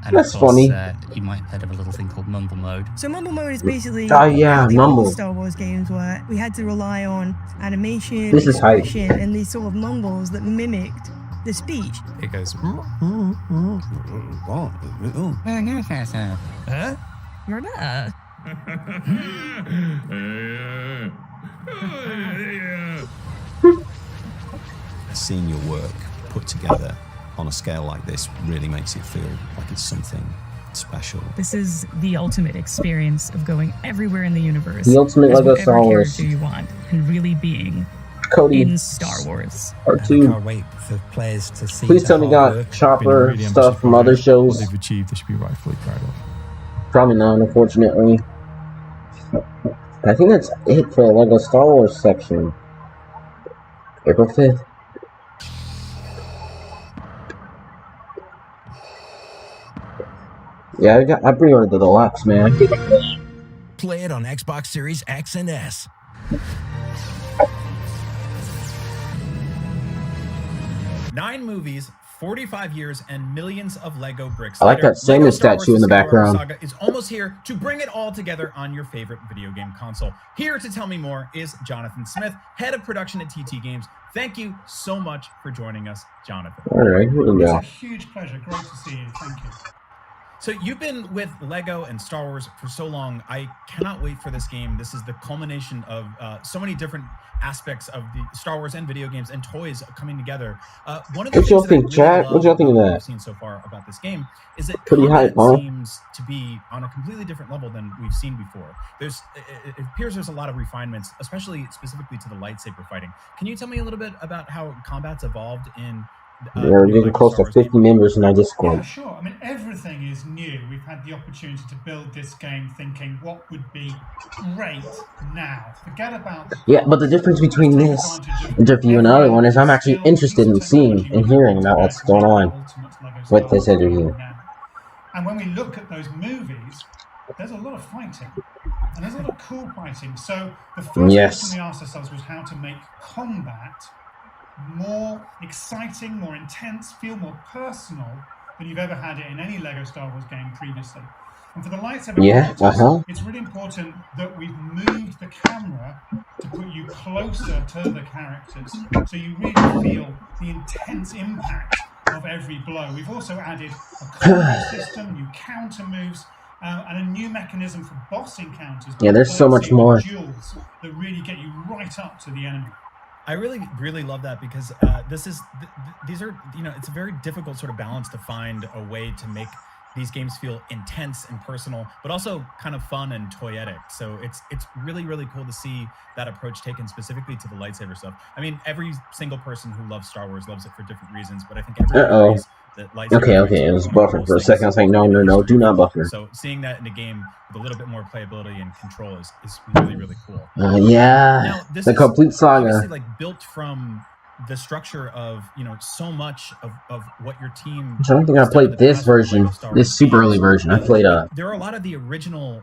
And That's of course, funny. You might have heard of a little thing called Mumble Mode. So Mumble Mode is basically Oh yeah, Mumble. Star Wars games where we had to rely on animation, This is hype. expression, and these sort of mumbles that mimicked the speech. It goes. Huh? You're not. Seeing your work put together on a scale like this really makes it feel like it's something special. This is the ultimate experience of going everywhere in the universe. The ultimate as Lego whatever Star Wars. character you want, and really being Cody. in Star Wars. Part I 2. can't wait for players to see. Please the tell me you hard got work. Chopper Been really stuff from ambitious other What shows. they've achieved, they should be rightfully proud of. Probably not, unfortunately. I think that's it for the Lego Star Wars section. April 5th. Yeah, I pre-ordered the deluxe, man. Play it on Xbox Series X and S. Nine movies, 45 years, and millions of Lego bricks. I like that Lego Samus Star Wars statue in the Skywalker background. Saga is almost here to bring it all together on your favorite video game console. Here to tell me more is Jonathan Smith, head of production at TT Games. Thank you so much for joining us, Jonathan. All right, here we go. It's a huge pleasure. Great to see you. Thank you. So you've been with Lego and Star Wars for so long. I cannot wait for this game. This is the culmination of so many different aspects of the Star Wars and video games and toys coming together. One of the What y'all things that I think, really chat? love What y'all think of about what that? I've seen so far about this game is that Pretty combat hype, huh? seems to be on a completely different level than we've seen before. It appears there's a lot of refinements, especially specifically to the lightsaber fighting. Can you tell me a little bit about how combat's evolved in We're getting close to 50 members in our Yeah, Discord. sure. I mean, everything is new. We've had the opportunity to build this game thinking what would be great now. Forget about Yeah, but the difference between this interview and the other one is I'm actually interested in seeing and hearing about what's going on with this interview. And when we look at those movies, there's a lot of fighting. And there's a lot of cool fighting. So the first Yes. question we asked ourselves was how to make combat more exciting, more intense, feel more personal than you've ever had it in any Lego Star Wars game previously. And for the lightsaber Yeah, characters, it's really important that we've moved the camera to put you closer to the characters, so you really feel the intense impact of every blow. We've also added a combo system, new counter moves, and a new mechanism for boss encounters. Yeah, there's so much more. Duels that really get you right up to the enemy. I really love that because these are, it's a very difficult sort of balance to find a way to make these games feel intense and personal, but also kind of fun and toyetic. So it's really, really cool to see that approach taken specifically to the lightsaber stuff. I mean, every single person who loves Star Wars loves it for different reasons, but I think everyone agrees that lightsaber Okay, it was buffering for a second. I was like, no, do not buffer. So seeing that in a game with a little bit more playability and control is really, really cool. Yeah, Now, this the is complete saga. obviously like built from the structure of so much of what your team. I don't think I played this version, this super early version. I played There are a lot of the original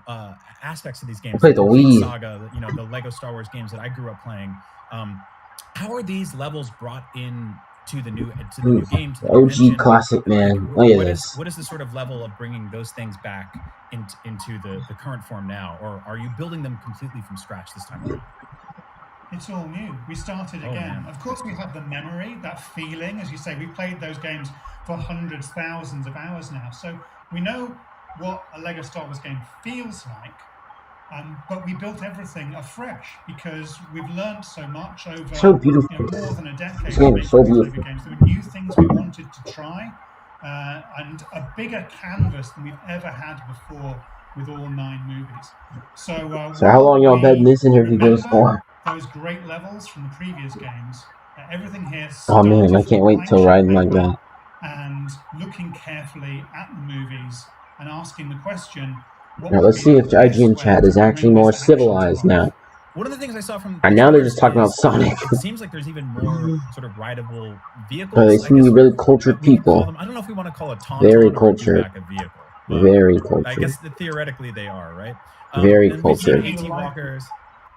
aspects of these games. I played the complete Wii. Saga, the Lego Star Wars games that I grew up playing. How are these levels brought in to the new game? To the new OG engine? classic, man. Look at this. What is the sort of level of bringing those things back into the current form now, or are you building them completely from scratch this time around? It's all new. We started again. Of course, we have the memory, that feeling. As you say, we played those games for hundreds, thousands of hours now. So we know what a Lego Star Wars game feels like, but we built everything afresh because we've learned so much over So beautiful. more than a decade. This game is so making beautiful. Lego games. There were new things we wanted to try, and a bigger canvas than we've ever had before with all 9 movies. So how long y'all betting this interview goes for? those great levels from the previous games, everything here. Oh man, I can't wait till riding like that. And looking carefully at the movies and asking the question, Now let's see if IGN chat is actually more civilized now. One of the things I saw from And now they're just talking about Sonic. It seems like there's even more sort of rideable vehicles. But they seem to be really cultured people. I don't know if we want to call a tauntaun Very or cultured. a vehicle. Very cultured. I guess that theoretically they are, right? Very and cultured. We've seen AT walkers.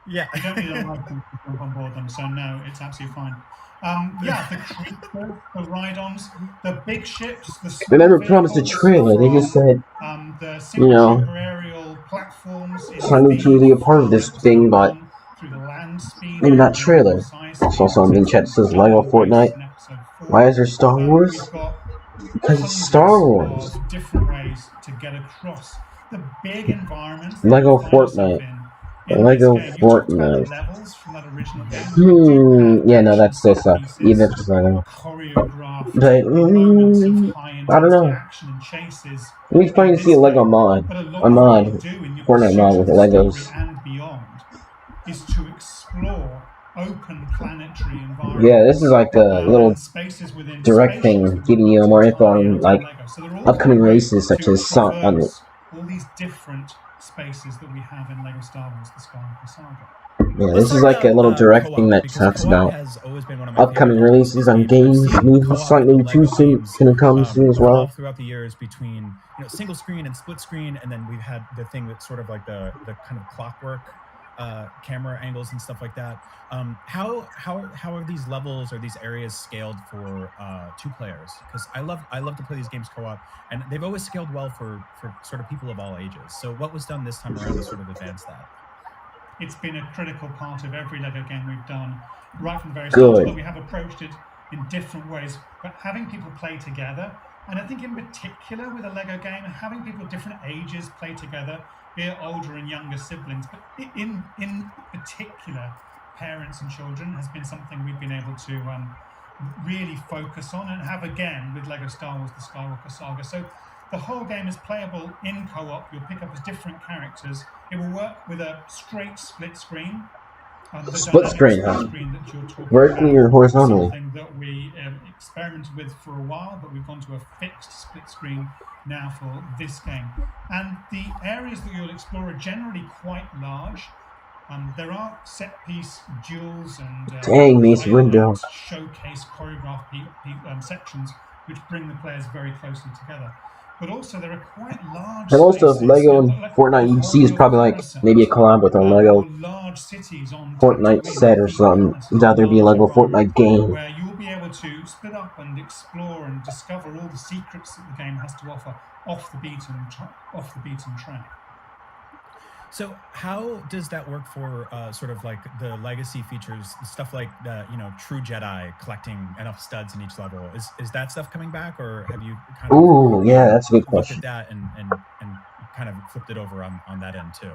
Yeah. You don't need a license to jump on board them, so no, it's absolutely fine. Yeah, the creatures, the ride-ons, the big ships, the They never promised a trailer. They just said, you know, aerial platforms. something to be a part of this thing, but maybe not trailer. I saw something in chat that says Lego Fortnite. Why is there Star Wars? Because it's Star Wars. Different ways to get across the big environments. Lego Fortnite. Lego Fortnite. Yeah, no, that's so sucks. Even if it's Lego. But, I don't know. It'd be funny to see a Lego mod. A mod. Fortnite mod with the Legos. Is to explore open planetary environments. Yeah, this is like a little direct thing, giving you more info on like upcoming races such as all these different spaces that we have in Lego Star Wars: The Skywalker Saga. Yeah, this is like a little direct thing that talks about upcoming releases on games. Maybe 2 soon gonna come soon as well. Throughout the years between single screen and split screen, and then we've had the thing that's sort of like the kind of clockwork camera angles and stuff like that. How are these levels or these areas scaled for 2 players? Because I love to play these games co-op, and they've always scaled well for sort of people of all ages. So what was done this time around to sort of advance that? It's been a critical part of every Lego game we've done, right from the very start. But we have approached it in different ways. But having people play together, and I think in particular with a Lego game, having people of different ages play together, be it older and younger siblings, but in particular, parents and children has been something we've been able to really focus on and have again with Lego Star Wars: The Skywalker Saga. So the whole game is playable in co-op. You'll pick up as different characters. It will work with a straight split screen. Split screen, huh? Vertically or horizontally? Something that we experimented with for a while, but we've gone to a fixed split screen now for this game. And the areas that you'll explore are generally quite large. There are set-piece duels and dang, Mace Window showcase choreographed sections which bring the players very closely together. But also there are quite large. And most of Lego and Fortnite you see is probably like maybe a collab with a Lego Fortnite set or something. Without there being a Lego Fortnite game. Where you'll be able to split up and explore and discover all the secrets that the game has to offer off the beaten track. So how does that work for sort of like the legacy features, stuff like the True Jedi collecting enough studs in each level? Is that stuff coming back, or have you kind of ooh, yeah, that's a good question. Looked at that and kind of flipped it over on that end too?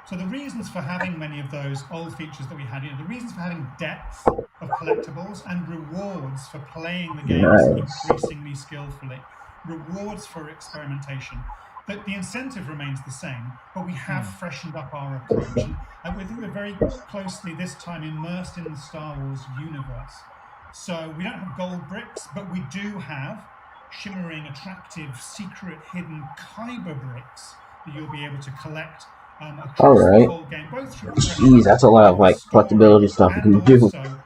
So the reasons for having many of those old features that we had, the reasons for having depth of collectibles and rewards for playing the games increasingly skillfully, rewards for experimentation. But the incentive remains the same, but we have freshened up our approach. And we're very closely this time immersed in the Star Wars universe. So we don't have gold bricks, but we do have shimmering, attractive, secret, hidden Kyber bricks that you'll be able to collect across the whole game. Both through jeez, that's a lot of like collectability stuff you can do. Also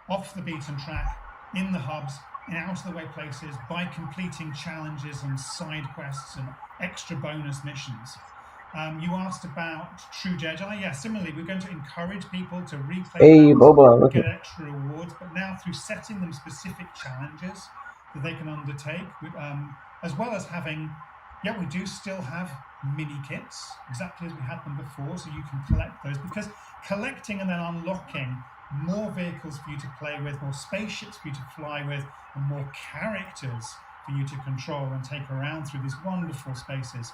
off the beaten track, in the hubs, in out-of-the-way places, by completing challenges and side quests and extra bonus missions. You asked about True Jedi. Yeah, similarly, we're going to encourage people to replay get extra rewards, but now through setting them specific challenges that they can undertake, as well as having, we do still have mini kits, exactly as we had them before, so you can collect those, because collecting and then unlocking more vehicles for you to play with, more spaceships for you to fly with, and more characters for you to control and take around through these wonderful spaces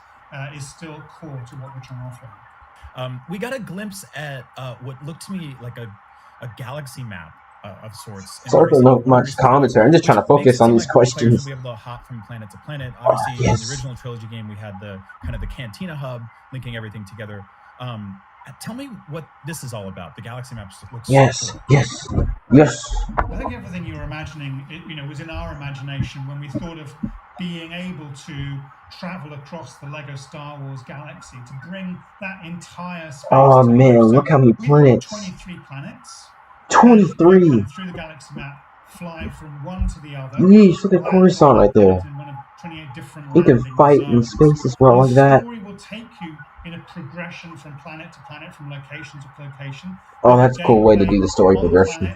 is still core to what we're trying to offer. We got a glimpse at what looked to me like a galaxy map of sorts. Sorry for not much commentary. I'm just trying to focus on these questions. We'll be able to hop from planet to planet. Obviously, in the original trilogy game, we had the kind of the Cantina hub linking everything together. Tell me what this is all about. The galaxy map looks so cool. Yes. I think everything you were imagining, was in our imagination when we thought of being able to travel across the Lego Star Wars galaxy to bring that entire space. Oh man, look how many planets. 23 planets. 23. You come through the galaxy map, fly from one to the other. Yeesh, look at Coruscant right there. In one of 28 different You can fight in space as well like that. The story will take you in a progression from planet to planet, from location to location. Oh, that's a cool way to do the story progression.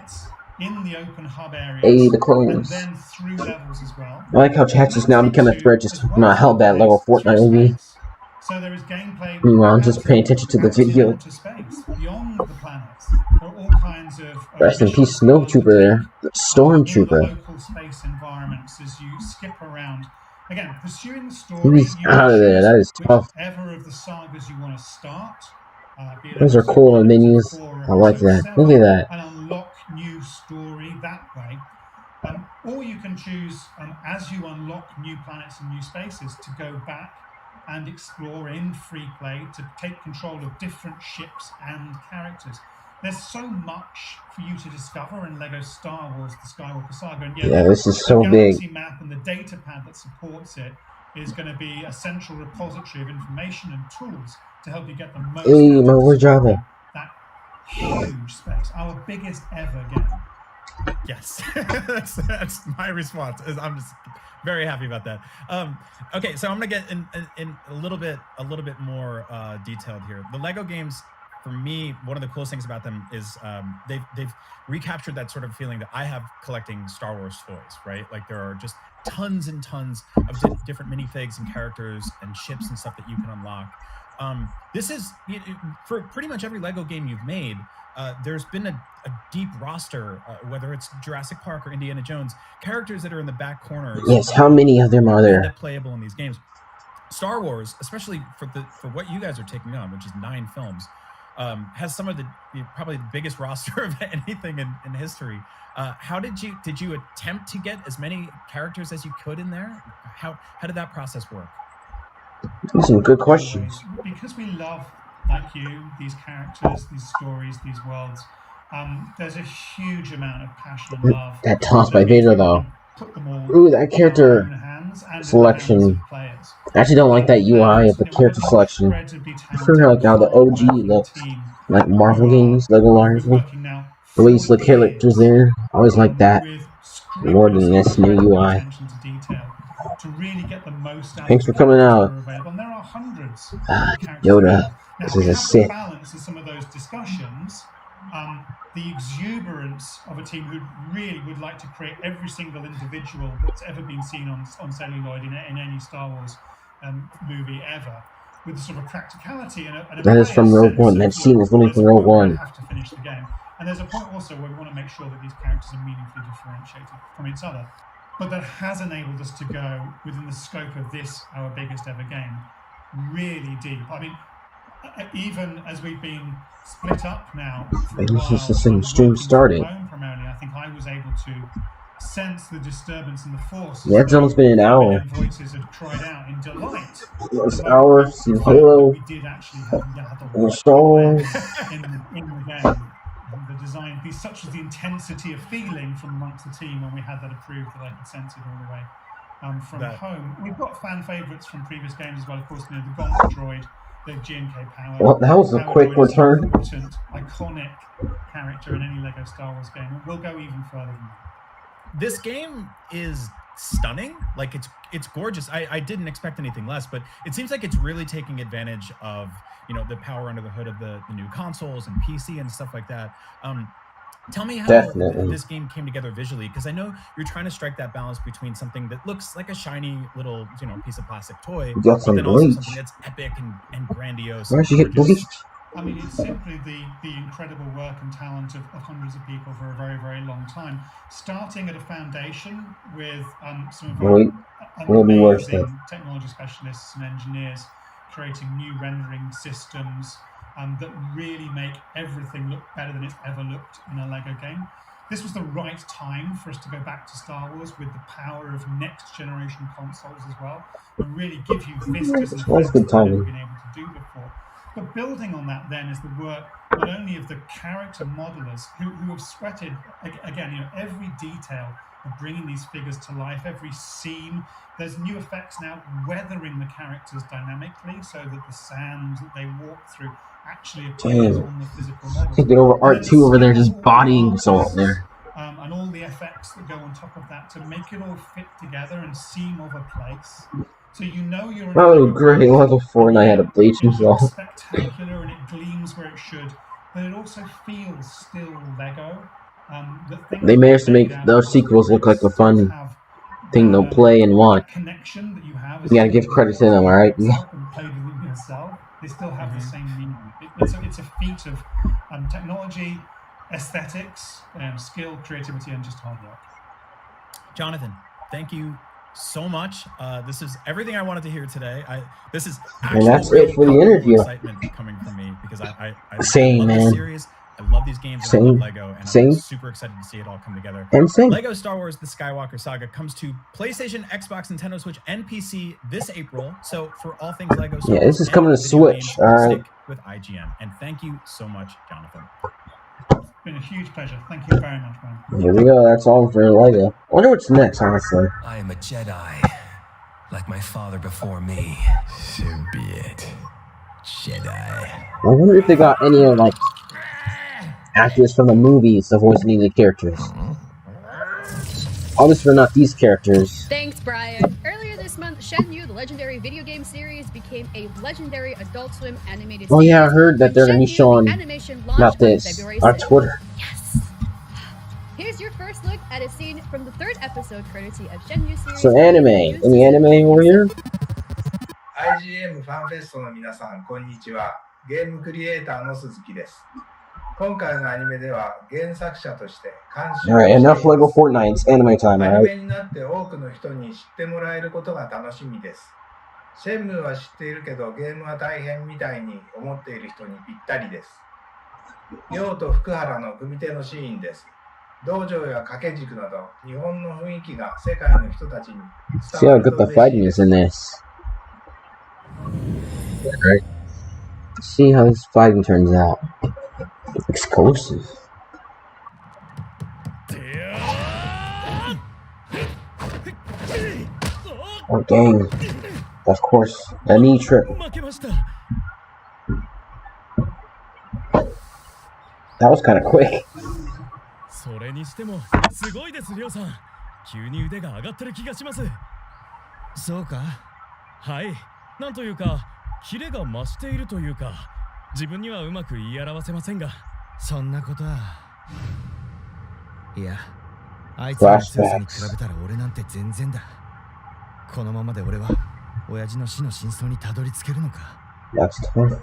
In the open hub areas, Hey, the clones. and then through levels as well. I like how chat's just now become a threat, just not held that level of Fortnite movie. So there is gameplay. Meanwhile, I'm just paying attention to the video. Space, beyond the planets. There are all kinds of rest in peace, Snowtrooper, Stormtrooper. Local space environments as you skip around. Again, pursuing the story. He's out of there. That is tough. Whichever of the sagas you want to start. Those are cool menus. I like that. Look at that. And unlock new story that way. Or you can choose, as you unlock new planets and new spaces, to go back and explore in free play to take control of different ships and characters. There's so much for you to discover in LEGO Star Wars: The Skywalker Saga. And yeah, this is so big. The galaxy map and the data pad that supports it is going to be a central repository of information and tools to help you get the most. Hey, my word, Java. That huge space, our biggest ever game. Yes, that's my response. I'm just very happy about that. Okay, so I'm gonna get in a little bit more detailed here. The Lego games, for me, one of the coolest things about them is they've recaptured that sort of feeling that I have collecting Star Wars toys, right? Like there are just tons and tons of different minifigs and characters and ships and stuff that you can unlock. This is, for pretty much every Lego game you've made, there's been a deep roster, whether it's Jurassic Park or Indiana Jones, characters that are in the back corners. Yes, how many of them are there? Playable in these games. Star Wars, especially for what you guys are taking on, which is 9 films, has some of the probably the biggest roster of anything in history. How did you attempt to get as many characters as you could in there? How did that process work? These are good questions. Because we love, like you, these characters, these stories, these worlds. There's a huge amount of passion and love. That toss by Vader, though. Ooh, that character selection. I actually don't like that UI of the character selection. I prefer like how the OG looks, like Marvel games, Lego Marvel. The way you select characters there, I always like that more than this new UI. Thanks for coming out. Yoda, this is a Sith. Balance in some of those discussions. The exuberance of a team who really would like to create every single individual that's ever been seen on celluloid in any Star Wars movie ever, with the sort of practicality and a that is from Rogue One. That scene is literally from Rogue One. Have to finish the game, and there's a point also where we want to make sure that these characters are meaningfully differentiated from each other. But that has enabled us to go within the scope of this, our biggest ever game, really deep. I mean, even as we've been split up now for a while, just the same stream started. Primarily, I think I was able to sense the disturbance in the force. Yeah, it's almost been an hour. Voices had cried out in delight. It's hours in Halo. We did actually have in Star Wars. in the game. The design piece, such as the intensity of feeling from amongst the team when we had that approved, that I could sense it all the way from home. We've got fan favourites from previous games as well, of course, the Gonk droid, the GNK Power. Well, that was a quick return. Important, iconic character in any LEGO Star Wars game. We'll go even further than that. This game is stunning. Like it's gorgeous. I didn't expect anything less, but it seems like it's really taking advantage of the power under the hood of the new consoles and PC and stuff like that. Tell me how this game came together visually, because I know you're trying to strike that balance between something that looks like a shiny little piece of plastic toy, but then also something that's epic and grandiose. Where'd you get bleached? I mean, it's simply the incredible work and talent of hundreds of people for a very, very long time. Starting at a foundation with some of our amazing technology specialists and engineers creating new rendering systems that really make everything look better than it's ever looked in a LEGO game. This was the right time for us to go back to Star Wars with the power of next generation consoles as well, and really give you vistas and effects that we've never been able to do before. But building on that then is the work not only of the character modelers who have sweated, again, every detail of bringing these figures to life, every seam. There's new effects now, weathering the characters dynamically so that the sands that they walk through actually appears on the physical models. Take it over R2 over there, just bodying Soul there. And all the effects that go on top of that to make it all fit together and seem of a place. So you're oh great, level 4 and I had to bleach himself. It's spectacular and it gleams where it should, but it also feels still Lego. They managed to make those sequels look like a fun thing to play and want. Connection that you have. You gotta give credit to them, alright? They still have the same meaning. It's a feat of technology, aesthetics, skill, creativity, and just hard work. Jonathan, thank you so much. This is everything I wanted to hear today. This is and that's it for the interview. Excitement coming from me because I same, love man. This series. I love these games. Same. And I love Lego, and Same. I'm super excited to see it all come together. And same. Lego Star Wars: The Skywalker Saga comes to PlayStation, Xbox, Nintendo Switch, and PC this April. So for all things Lego Star Wars, this is coming to Switch. All right. Stick with IGN, and thank you so much, Jonathan. It's been a huge pleasure. Thank you very much, man. Here we go. That's all for Lego. I wonder what's next, honestly. I am a Jedi, like my father before me. So be it, Jedi. I wonder if they got any of like actors from the movies to voice any of the characters. Obviously, not these characters. Thanks, Brian. Earlier this month, Shenmue, the legendary video game series, became a legendary Adult Swim animated series. Oh yeah, I heard that they're going to be showing about this on Twitter. Yes. Here's your first look at a scene from the 3rd episode, courtesy of Shenmue series. So anime. Any anime over here? IGN ファンフェストの皆さん、こんにちは。ゲームクリエイターの鈴木です。今回のアニメでは原作者として監修 Alright, enough Lego Fortnite. It's anime time, アニ alright? メになって多くの人に知ってもらえることが楽しみです。シェンムーは知っているけどゲームは大変みたいに思っている人にぴったりです。亮と福原の組手のシーンです。道場や掛け軸など日本の雰囲気が世界の人たちに See how good the fighting is in this. Alright. See how this fighting turns out. Exclusive. Oh dang. Of course, the knee trip. That was kind of quick. それにしてもすごいです、りょうさん。急に腕が上がってる気がします。そうか。はい。なんというか、キレが増しているというか、自分にはうまく言い表せませんが、そんなことは。いや、あいつの強さに比べたら俺なんて全然だ。このままで俺は親父の死の真相にたどり着けるのか。That's tough.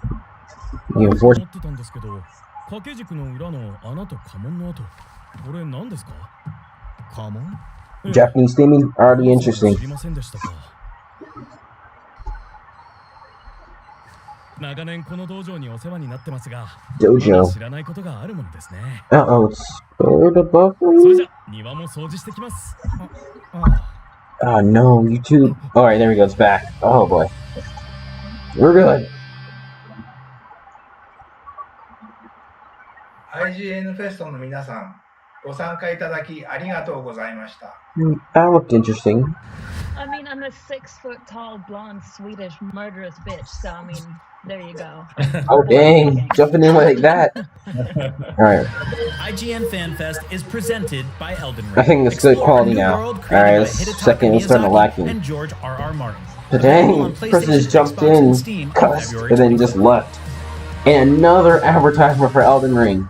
思ってたんですけど、掛け軸の裏の穴と家紋の跡、これ何ですか？家紋？ Japanese theming already interesting. 知りませんでしたか。長年この道場にお世話になってますが、まだ知らないことがあるものですね。Uh-oh, it's bird above me? それじゃ庭も掃除してきます。Oh no, YouTube. Alright, there we go, it's back. Oh boy. We're good. IGN フェストの皆さん、ご参加いただきありがとうございました。That looked interesting. I mean, I'm a 6-foot-tall, blonde, Swedish, murderous bitch, so I mean, there you go. Oh dang, jumping in like that. Alright. IGN FanFest is presented by Elden Ring. I think it's good quality now. Alright, second is starting to lacking. And George R.R. Martin. But dang, the person just jumped in, cussed, and then just left. And another advertisement for Elden Ring.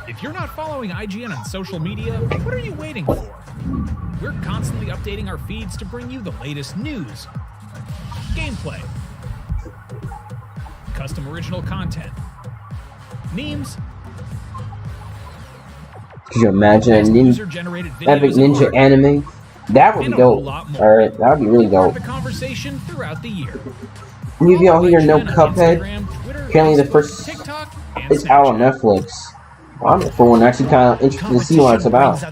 If you're not following IGN on social media, what are you waiting for? We're constantly updating our feeds to bring you the latest news, gameplay, custom original content, memes. Could you imagine an epic ninja anime? That would be dope. Alright, that would be really dope. The conversation throughout the year. Any of y'all here know Cuphead? Apparently the first is out on Netflix. I'm for one actually kind of interested to see what it's about.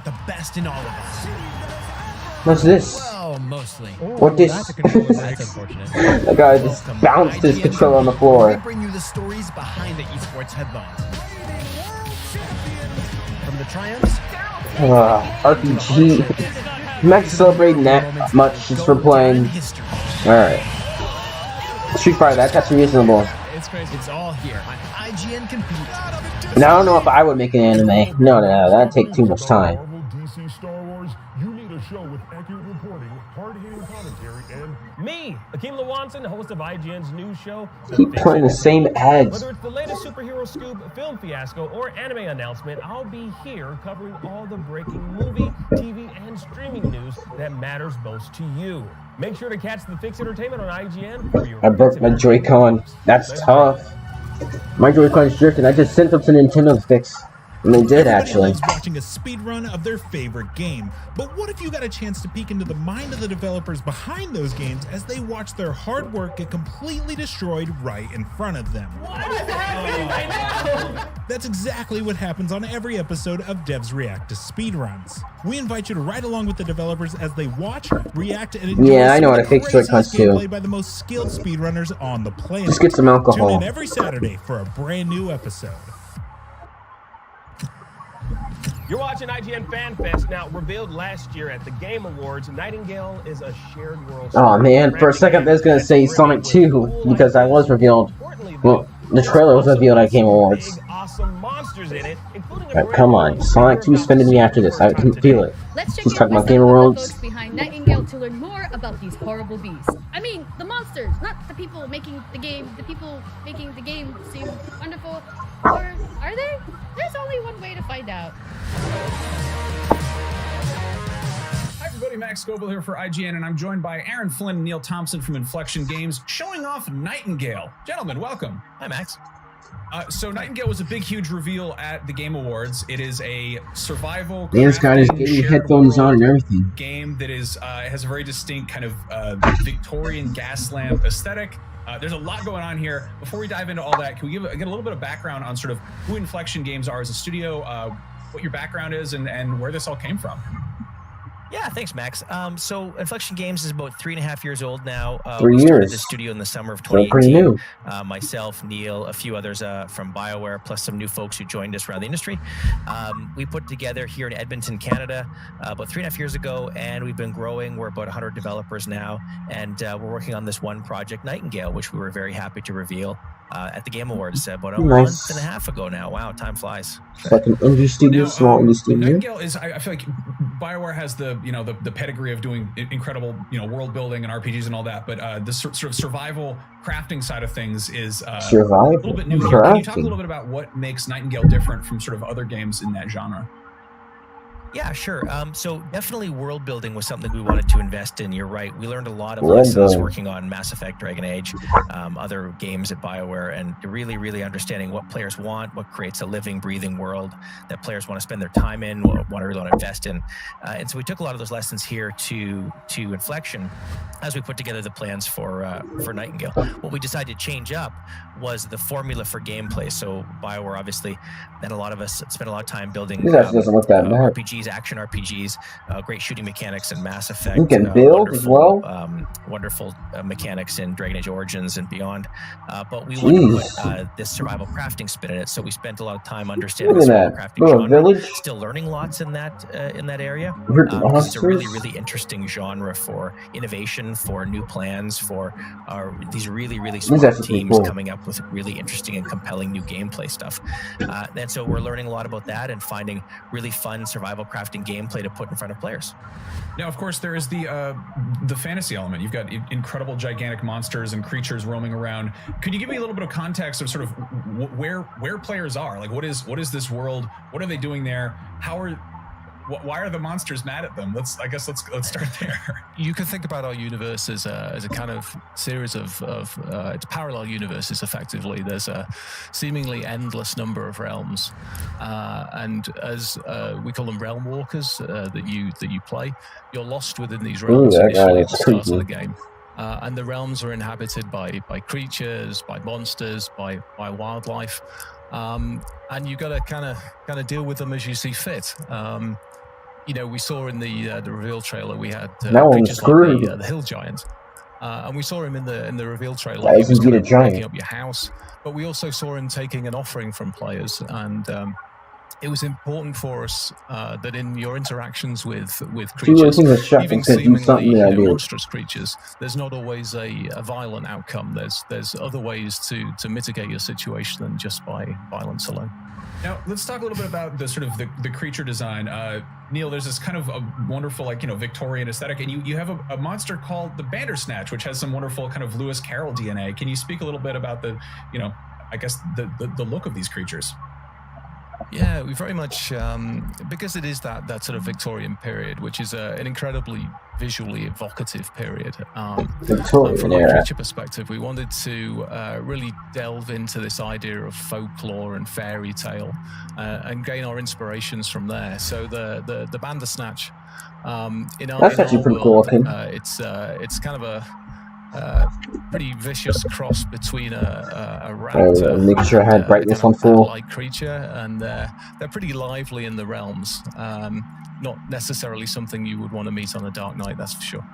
What's this? Oh, mostly. What this? That's unfortunate. That guy just bounced his controller on the floor. We bring you the stories behind the esports headlines. From the triumphs. RPG. I'm not celebrating that much just for playing. Alright. Street Fighter, that's actually reasonable. It's crazy. It's all here on IGN Compete. And I don't know if I would make an anime. No, that'd take too much time. DC Star Wars, you need a show with accurate reporting, hard-hitting commentary, and me, Akeem Lawanson, host of IGN's news show. Keep playing the same ads. Whether it's the latest superhero scoop, film fiasco, or anime announcement, I'll be here covering all the breaking movie, TV, and streaming news that matters most to you. Make sure to catch the Fix Entertainment on IGN for your I broke my Joy-Con. That's tough. My Joy-Con's jerking. I just sent them to Nintendo to fix. And they did, actually. Everybody loves watching a speedrun of their favorite game. But what if you got a chance to peek into the mind of the developers behind those games as they watch their hard work get completely destroyed right in front of them? What is happening right now? That's exactly what happens on every episode of Devs React to Speedruns. We invite you to ride along with the developers as they watch, react, and enjoy I know how to fix Joy-Cons too. by the most skilled speedrunners on the planet. Just get some alcohol. Tune in every Saturday for a brand new episode. You're watching IGN Fan Fest. Now, revealed last year at the Game Awards, Nightingale is a shared world. Oh man, for a second I was gonna say Sonic 2 because I was revealed. Well, the trailer was revealed at Game Awards. Awesome monsters in it, including Come on, Sonic 2 is spinning me after this. I can feel it. Let's check She's in talking with about Game some of the Awards. folks behind Nightingale to learn more about these horrible beasts. I mean, the monsters, not the people making the game. The people making the game seem wonderful. Or are they? There's only one way to find out. Hi everybody, Max Scoville here for IGN, and I'm joined by Aaron Flynn and Neil Thompson from Inflection Games, showing off Nightingale. Gentlemen, welcome. Hi, Max. So Nightingale was a big, huge reveal at the Game Awards. It is a survival Man's got his gaming headphones on and everything. game that is has a very distinct kind of Victorian gas lamp aesthetic. There's a lot going on here. Before we dive into all that, can we get a little bit of background on sort of who Inflection Games are as a studio, what your background is, and where this all came from? Yeah, thanks, Max. So Inflection Games is about 3.5 years old now. 3 we started years. the studio in the summer of Still pretty 2018. new. Myself, Neil, a few others from BioWare, plus some new folks who joined us around the industry. We put together here in Edmonton, Canada, about 3.5 years ago, and we've been growing. We're about 100 developers now, and we're working on this one project, Nightingale, which we were very happy to reveal at the Game Awards about a month and a half ago now. Wow, time flies. It's like an indie studio, small indie studio. Nightingale is, I feel like BioWare has the pedigree of doing incredible world building and RPGs and all that, but this sort of survival crafting side of things is a little bit new here. Can you talk a little bit about what makes Nightingale different from sort of other games in that genre? Yeah, sure. So definitely world building was something we wanted to invest in. You're right. We learned a lot of lessons working on Mass Effect, Dragon Age, other games at BioWare, and really, really understanding what players want, what creates a living, breathing world that players want to spend their time in, want to really invest in. And so we took a lot of those lessons here to Inflection as we put together the plans for Nightingale. What we decided to change up was the formula for gameplay. So BioWare, obviously, and a lot of us spent a lot of time building doesn't look that bad. RPGs, action RPGs, great shooting mechanics in Mass Effect. You can build as well. Wonderful mechanics in Dragon Age Origins and beyond. But we wanted to put this survival crafting spin in it. So we spent a lot of time understanding the survival crafting genre. Village. Still learning lots in that area. It's a really, really interesting genre for innovation, for new plans, for these really, really smart teams coming up with really interesting and compelling new gameplay stuff. And so we're learning a lot about that and finding really fun survival crafting gameplay to put in front of players. Now, of course, there is the fantasy element. You've got incredible, gigantic monsters and creatures roaming around. Could you give me a little bit of context of sort of where players are? Like, what is this world? What are they doing there? Why are the monsters mad at them? Let's start there. You can think about our universe as a kind of series of it's parallel universes. Effectively, there's a seemingly endless number of realms, and as we call them realm walkers that you play, you're lost within these realms initially at the start of the game. And the realms are inhabited by creatures, by monsters, by wildlife, and you got to kind of deal with them as you see fit. you know, we saw in the reveal trailer we had that one was creatures screwed. like the hill giant, and we saw him in the reveal trailer. Why He isn't was he kind a of giant? breaking up your house, but we also saw him taking an offering from players, and it was important for us that in your interactions with creatures, even seemingly monstrous creatures, there's not always a violent outcome. There's other ways to mitigate your situation than just by violence alone. Now, let's talk a little bit about the sort of the creature design. Neil, there's this kind of a wonderful, like, you know, Victorian aesthetic, and you have a monster called the Bandersnatch, which has some wonderful kind of Lewis Carroll DNA. Can you speak a little bit about the, you know, I guess the look of these creatures? Yeah, we very much, because it is that sort of Victorian period, which is an incredibly visually evocative period. From a creature perspective, we wanted to really delve into this idea of folklore and fairy tale and gain our inspirations from there. So the Bandersnatch, in our actually pretty cool looking. it's kind of a pretty vicious cross between a raptor make sure I had brightness on full. Like creature, and they're pretty lively in the realms. Not necessarily something you would want to meet on a dark night, that's for sure.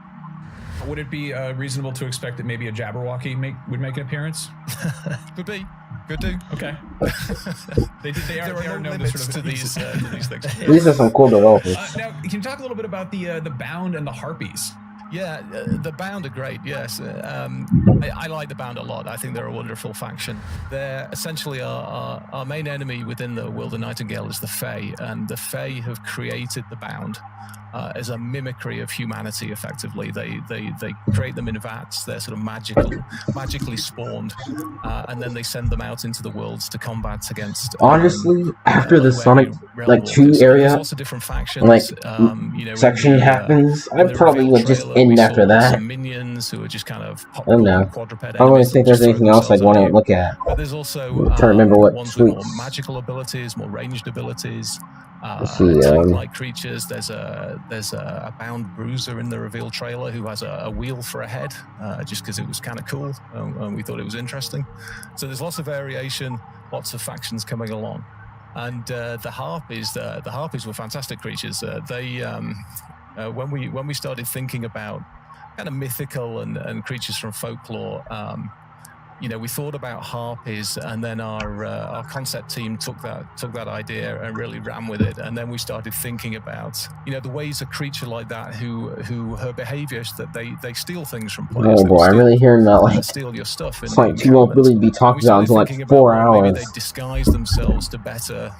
Would it be reasonable to expect that maybe a Jabberwocky would make an appearance? Could be. Could do. Okay. They are no known limits to sort of to these things. These are some cool developers. Now, can you talk a little bit about the Bound and the Harpies? Yeah, the Bound are great, yes. I like the Bound a lot. I think they're a wonderful faction. They're essentially our main enemy within the World of Nightingale is the Fae, and the Fae have created the Bound as a mimicry of humanity, effectively. They create them in vats. They're sort of magically spawned, and then they send them out into the worlds to combat against... Honestly, after the Sonic 2 area, lots of different factions, like, you know, section happens, I probably would just end after that. Some minions who are just kind of I don't know. I don't really think there's anything else I'd want to look at. But there's also I'm trying to remember what ones with more tweets. magical abilities, more ranged abilities. See, Tank-like creatures. There's a Bound Bruiser in the reveal trailer who has a wheel for a head, just because it was kind of cool, and we thought it was interesting. So there's lots of variation, lots of factions coming along, and the Harpies were fantastic creatures. When we started thinking about kind of mythical and creatures from folklore, you know, we thought about Harpies, and then our concept team took that idea and really ran with it. And then we started thinking about, you know, the ways a creature like that, who her behavior is that they steal things from players. Oh boy, I'm really hearing that, like, steal your stuff. it's like you won't really be talked about until like 4 hours. Maybe they disguise themselves to better.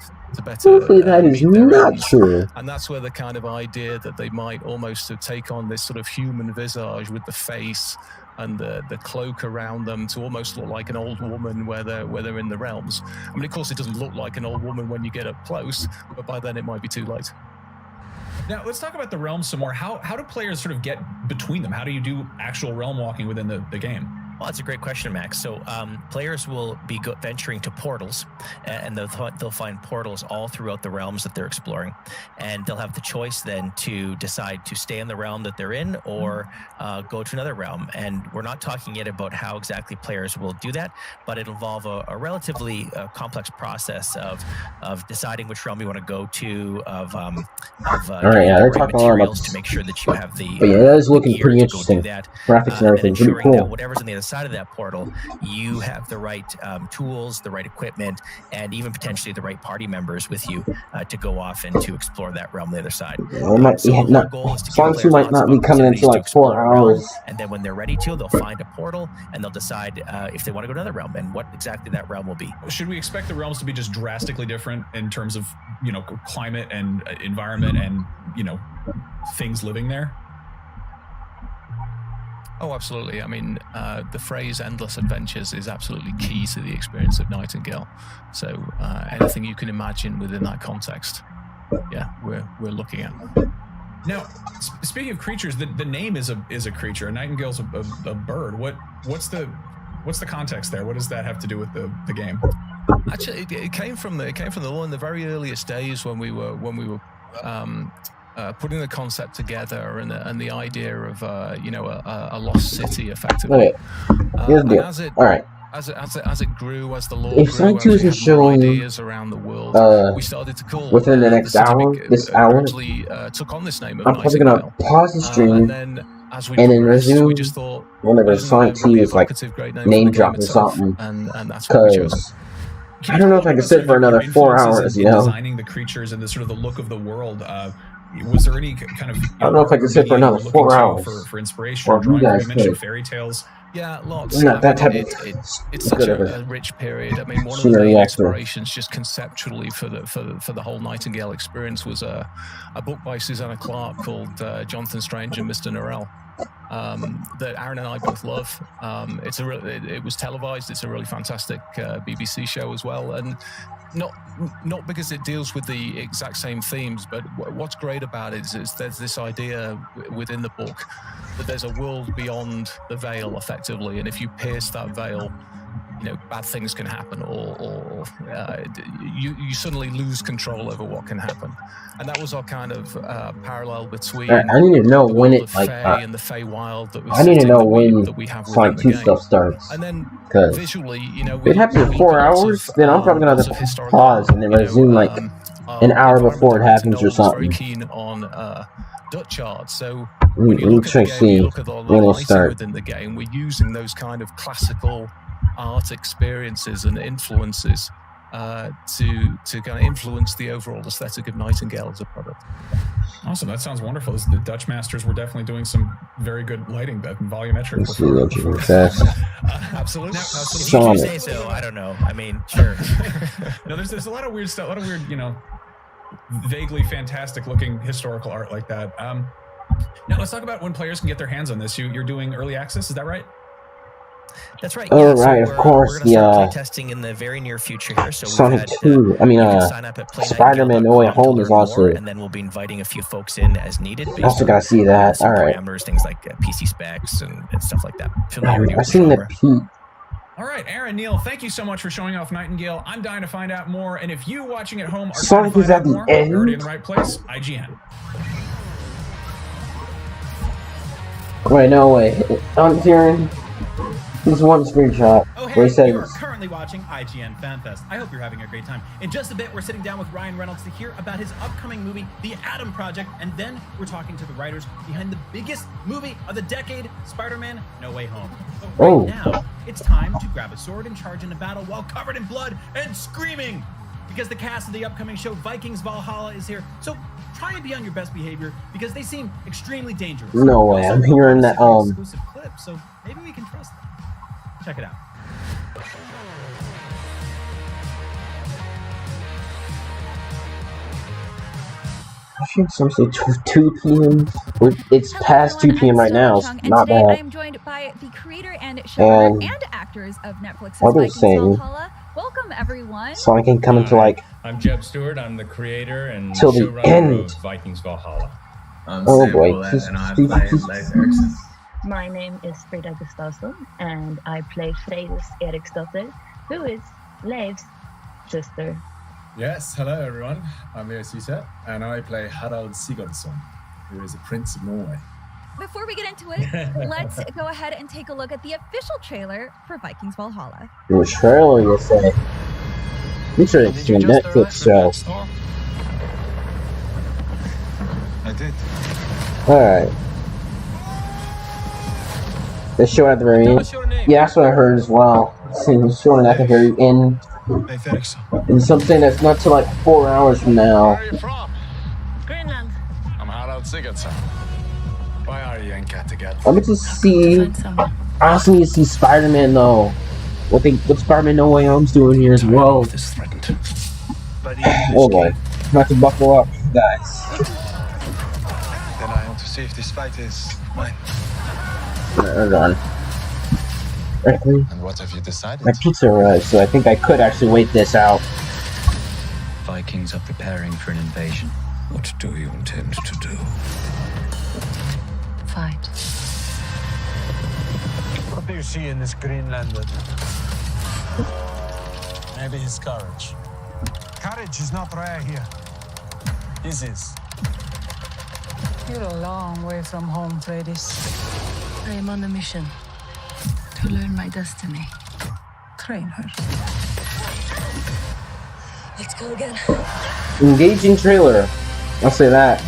Hopefully that is not true. And that's where the kind of idea that they might almost take on this sort of human visage with the face and the cloak around them to almost look like an old woman where they're in the realms. I mean, of course, it doesn't look like an old woman when you get up close, but by then it might be too late. Now, let's talk about the realms some more. How do players sort of get between them? How do you do actual realm walking within the game? Well, that's a great question, Max. So players will be venturing to portals, and they'll find portals all throughout the realms that they're exploring. And they'll have the choice then to decide to stay in the realm that they're in or go to another realm. And we're not talking yet about how exactly players will do that, but it'll involve a relatively complex process of deciding which realm you want to go to, of all right, yeah, they're talking a lot about to make sure that you have the but yeah, that is looking pretty interesting. Graphics and everything, pretty cool. That whatever's on the other side of that portal, you have the right tools, the right equipment, and even potentially the right party members with you to go off and to explore that realm on the other side. Songs might not be coming until like 4 hours. And then when they're ready to, they'll find a portal and they'll decide if they want to go to another realm and what exactly that realm will be. Should we expect the realms to be just drastically different in terms of, you know, climate and environment and, you know, things living there? Oh, absolutely. I mean, the phrase endless adventures is absolutely key to the experience of Nightingale. So anything you can imagine within that context, yeah, we're looking at. Now, speaking of creatures, the name is a creature. A nightingale's a bird. What's the context there? What does that have to do with the game? Actually, it came from the law in the very earliest days when we were putting the concept together and the idea of a lost city, effectively. Okay. Here's the deal. All right. as it grew, as the lore if grew, Sonic 2 isn't showing around the world, we started to call within the next hour, originally took on this name of I'm probably gonna pause the stream and then as we and then progressed, resume we just thought whenever Sonic 2 is like name dropping something. and that's what we chose. I don't know if I can sit for another 4 hours, you know. Designing the creatures and the sort of the look of the world. Was there any kind of? I don't know if I can sit for another 4 hours. For inspiration, or you guys you mentioned could. fairy tales. Yeah, lots. I'm not that type of. It's such a rich period. I mean, one of the main inspirations, just conceptually, for the whole Nightingale experience was a book by Susanna Clarke called Jonathan Strange and Mr. Norrell. That Aaron and I both love. It was televised. It's a really fantastic BBC show as well, and not because it deals with the exact same themes, but what's great about it is there's this idea within the book that there's a world beyond the veil, effectively, and if you pierce that veil, you know, bad things can happen, or you suddenly lose control over what can happen. And that was our kind of parallel between. I need to know when it like. And the Feywild that I need to know when Sonic 2 stuff starts. And then because visually, you know, if it happens in 4 hours, then I'm probably gonna have to pause and then resume like an hour before it happens or something. Very keen on Dutch art, so when you look at the game, you look at the lighting within the game, we're using those kind of classical art experiences and influences to kind of influence the overall aesthetic of Nightingale as a product. Awesome, that sounds wonderful. The Dutch masters were definitely doing some very good lighting, that volumetric. Let's see what you can test. Absolutely. Sonic. If you say so, I don't know. I mean, sure. No, there's a lot of weird stuff, a lot of weird, you know, vaguely fantastic looking historical art like that. Now let's talk about when players can get their hands on this. You're doing early access, is that right? That's right. Oh, yeah, right, so of course. We're gonna start playtesting in the very near future here. So Sonic we've had, 2. I mean, Spider-Man No Way Home is also. and then we'll be inviting a few folks in as needed. I also gotta see that. All right. Parameters, things like PC specs and stuff like that. Familiarity I've with seen genre. the Pete. All right, Aaron, Neil, thank you so much for showing off Nightingale. I'm dying to find out more, and if you watching at home are Sonic trying to is find at out the more, end? you're already in the right place. IGN. Wait, no way. I'm hearing this one screenshot where he You are says, currently watching IGN FanFest. I hope you're having a great time. In just a bit, we're sitting down with Ryan Reynolds to hear about his upcoming movie, The Atom Project, and then we're talking to the writers behind the biggest movie of the decade, Spider-Man No Way Home. But right now, it's time to grab a sword and charge into battle while covered in blood and screaming! Because the cast of the upcoming show, Vikings Valhalla, is here. So try and be on your best behavior because they seem extremely dangerous. no way. I'm hearing that, Exclusive clip, so maybe we can trust them. Check it out. I think some say 2 p.m. It's past 2 p.m. right now. It's not today bad. I'm joined by the creator and showrunner and actors of Netflix's what are they Vikings saying? Valhalla. Welcome, everyone. Sonic ain't coming to like. I'm Jeb Stewart. I'm the creator and Till the showrunner end. of Vikings Valhalla. Oh boy. My name is Frida Gustafsson, and I play Freydis Eriksdotter, who is Leif's sister. Yes, hello everyone. I'm Leo Suset, and I play Harald Sigurdsson, who is a prince of Norway. Before we get into it, let's go ahead and take a look at the official trailer for Vikings Valhalla. The trailer, you say? I'm sure it's a Netflix show. I did. Alright. They show it at the very end. Yeah, that's what I heard as well. It's showing it at the very end. And something that's not till like 4 hours from now. Where are you from? Greenland. I'm Harald Sigurdsson. Why are you in Kattegat? I'm going to see. I also need to see Spider-Man though. What Spider-Man No Way Home's doing here as well. Oh boy, I'm about to buckle up, guys. Then I want to see if this fight is mine. Hold on. And what have you decided? My pizza arrived, so I think I could actually wait this out. Vikings are preparing for an invasion. What do you intend to do? Fight. What do you see in this Greenlander? Maybe his courage. Courage is not rare here. His is. You're a long way from home, Freydis. I am on a mission to learn my destiny. train her. Let's go again. Engaging trailer. I'll say that.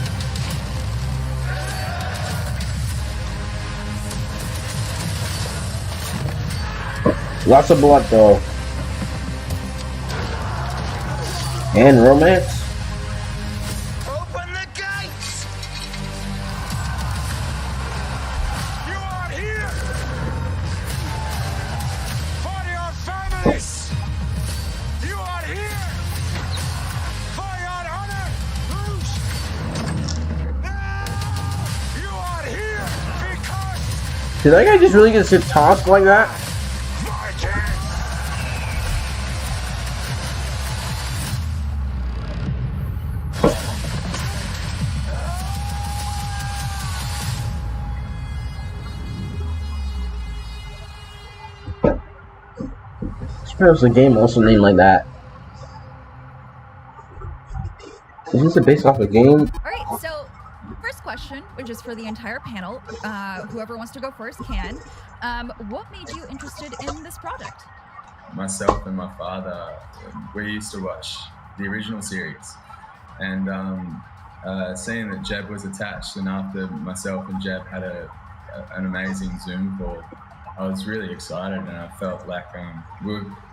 Lots of blood though. And romance. Open the gates! You are here for your families! You are here for your honor! Bruce! You are here because Did that guy just really get shit tossed like that? There's a game also named like that. Is this based off a game? All right, so first question, which is for the entire panel. Whoever wants to go first can. What made you interested in this project? Myself and my father, we used to watch the original series, and seeing that Jeb was attached, and after myself and Jeb had an amazing Zoom call, I was really excited, and I felt like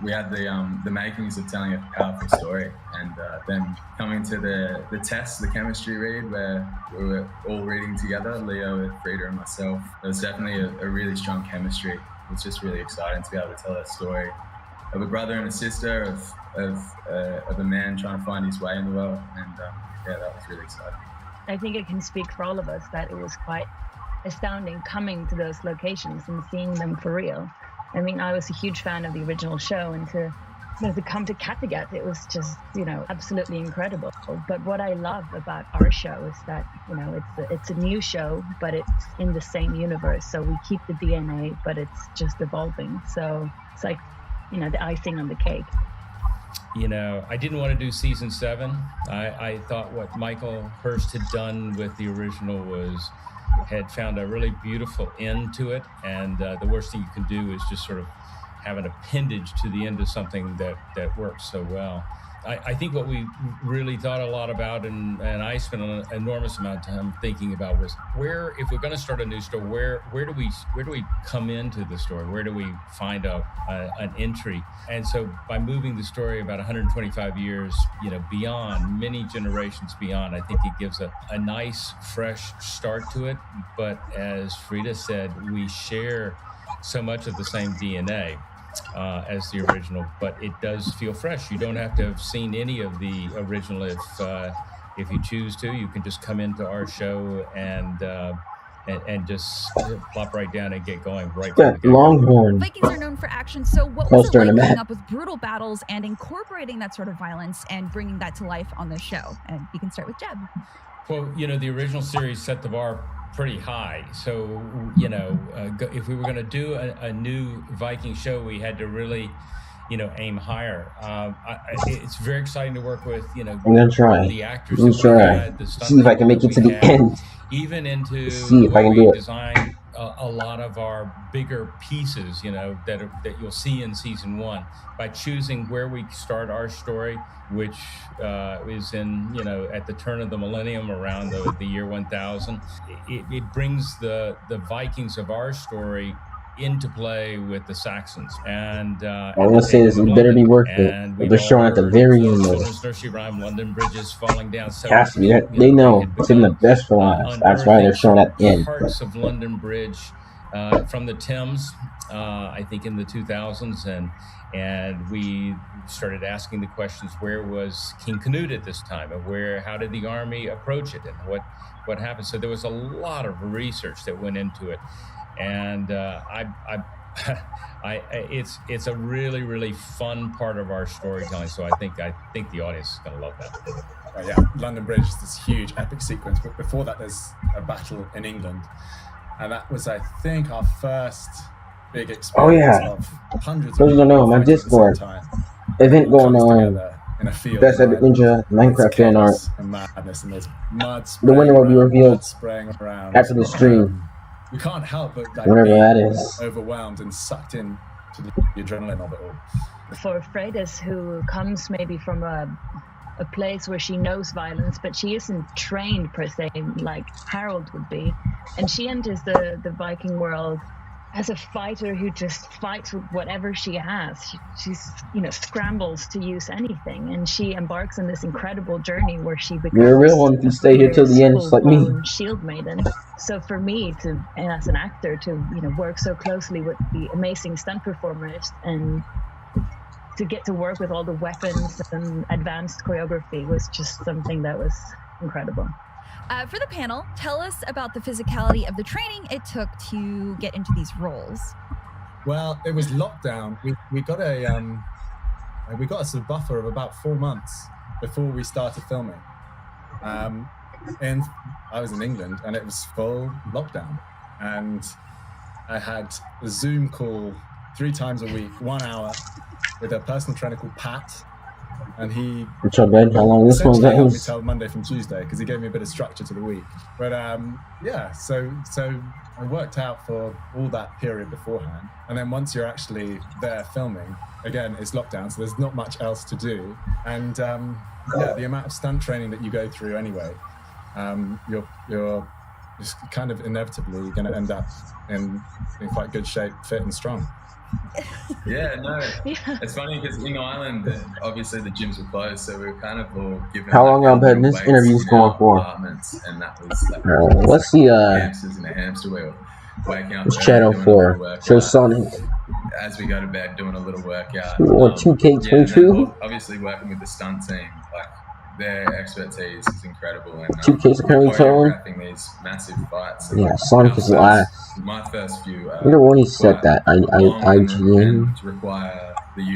we had the makings of telling a powerful story. And then coming to the test, the chemistry read, where we were all reading together, Leo, Frida, and myself, there was definitely a really strong chemistry. It was just really exciting to be able to tell that story of a brother and a sister, of a man trying to find his way in the world. And yeah, that was really exciting. I think it can speak for all of us that it was quite astounding coming to those locations and seeing them for real. I mean, I was a huge fan of the original show, and to come to Kattegat, it was just, absolutely incredible. But what I love about our show is that, it's a new show, but it's in the same universe. So we keep the DNA, but it's just evolving. So it's like, the icing on the cake. I didn't want to do season 7. I thought what Michael Hurst had done with the original had found a really beautiful end to it, and the worst thing you can do is just sort of have an appendage to the end of something that works so well. I think what we really thought a lot about, and I spent an enormous amount of time thinking about, was where, if we're going to start a new story, where do we come into the story? Where do we find an entry? And so by moving the story about 125 years, beyond, many generations beyond, I think it gives a nice, fresh start to it. But as Frida said, we share so much of the same DNA as the original, but it does feel fresh. You don't have to have seen any of the original. If you choose to, you can just come into our show and just plop right down and get going right from the get-go. Longhorn. Vikings are known for action, so what was it like coming up with brutal battles and incorporating that sort of violence and bringing that to life on the show? And you can start with Jeb. Well, the original series set the bar pretty high. So, if we were going to do a new Viking show, we had to really, aim higher. It's very exciting to work with, I'm going to try. The actors. I'm try. See if I can make it to the end. Even into see if I can do it. Design a lot of our bigger pieces, that you'll see in season 1, by choosing where we start our story, which is in, at the turn of the millennium, around the year 1000. It brings the Vikings of our story into play with the Saxons. And I want to say this better be worth it. But they're showing at the very end. Nursery rhyme, London bridges falling down. They know it's in the best for last. That's why they're showing at the end. Parts of London Bridge from the Thames, I think in the 2000s, and we started asking the questions: where was King Canute at this time, and how did the army approach it, and what happened? So there was a lot of research that went into it, and it's a really, really fun part of our storytelling. So I think the audience is going to love that. Oh, yeah, London Bridge is this huge epic sequence, but before that there's a battle in England, and that was, I think, our first big experience of hundreds of people don't know, my Discord event going on. In a field, Best Epic Ninja Minecraft fan art. And madness, and there's mud the winner will be revealed around after the stream. We can't help but whatever that is. Overwhelmed and sucked in to the adrenaline of it all. For Freydis, who comes maybe from a place where she knows violence, but she isn't trained per se, like Harold would be, and she enters the Viking world as a fighter who just fights with whatever she has. She's scrambles to use anything, and she embarks on this incredible journey where she becomes You're a real one if you stay here till the end, just like me. Shield maiden. So for me, as an actor, to work so closely with the amazing stunt performers and to get to work with all the weapons and advanced choreography was just something that was incredible. For the panel, tell us about the physicality of the training it took to get into these roles. Well, it was lockdown. We got a sort of buffer of about 4 months before we started filming. And I was in England, and it was full lockdown. And I had a Zoom call 3 times a week, 1 hour, with a personal trainer called Pat. And he how long this one helped me goes. tell Monday from Tuesday because he gave me a bit of structure to the week. But so I worked out for all that period beforehand. And then once you're actually there filming, again, it's lockdown, so there's not much else to do. And the amount of stunt training that you go through anyway, you're just kind of inevitably going to end up in quite good shape, fit and strong. Yeah, no, it's funny because in Ireland, obviously the gyms were closed, so we were kind of all given. How long have been this interview's going for? And that was like, let's see. hamsters in a hamster wheel. Waking up. What's channel for? Show Sonic. As we go to bed, doing a little workout. Or 2K22. Obviously, working with the stunt team, like their expertise is incredible. And 2K's apparently telling. These massive fights. Yeah, Sonic is last. My first few. I wonder when he said that. IGN.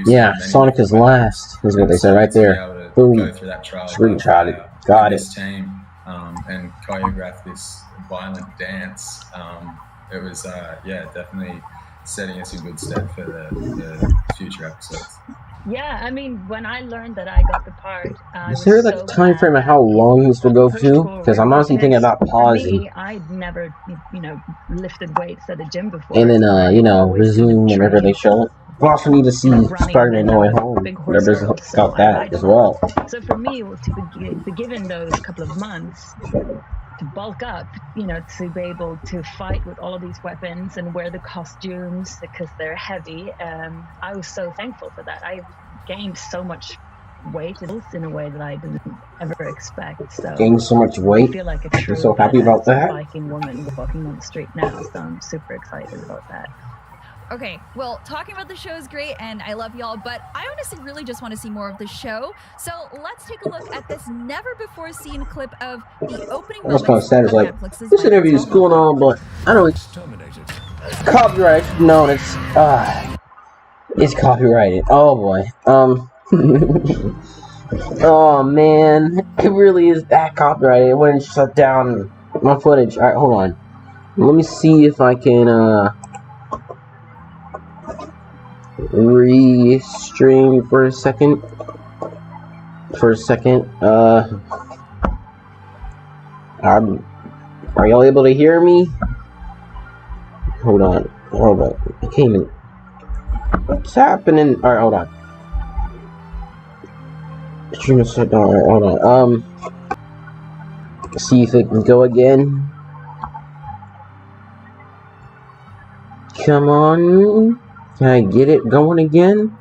Yeah, Sonic is last. Is what they said right there. Boom. Screenshot it. Got it. Team, and choreograph this violent dance. It was definitely setting us in good stead for the future episodes. Yeah, I mean, when I learned that I got the part, is there like a time frame of how long this will go to? Because I'm honestly thinking about pausing. I'd never, lifted weights at a gym before. And then, resume whenever they show it. We also need to see Spider-Man No Way Home. There's about that as well. So for me, to be given those couple of months to bulk up, to be able to fight with all of these weapons and wear the costumes because they're heavy, I was so thankful for that. I gained so much weight in a way that I didn't ever expect. So gained so much weight? I feel like a true You're so happy about that? Viking woman walking on the street now, so I'm super excited about that. Okay, well, talking about the show is great, and I love y'all, but I honestly really just want to see more of the show. So let's take a look at this never-before-seen clip of the opening That's kind of sad. It's like, Netflix's this interview is going on, but I know it's copyright. No, it's copyrighted. Oh boy. Oh man, it really is that copyrighted. It wouldn't shut down my footage. All right, hold on. Let me see if I can restream for a second. Are y'all able to hear me? Hold on. I came in. What's happening? Alright, hold on. Stream is shut down. Alright, hold on. See if it can go again. Come on. Can I get it going again?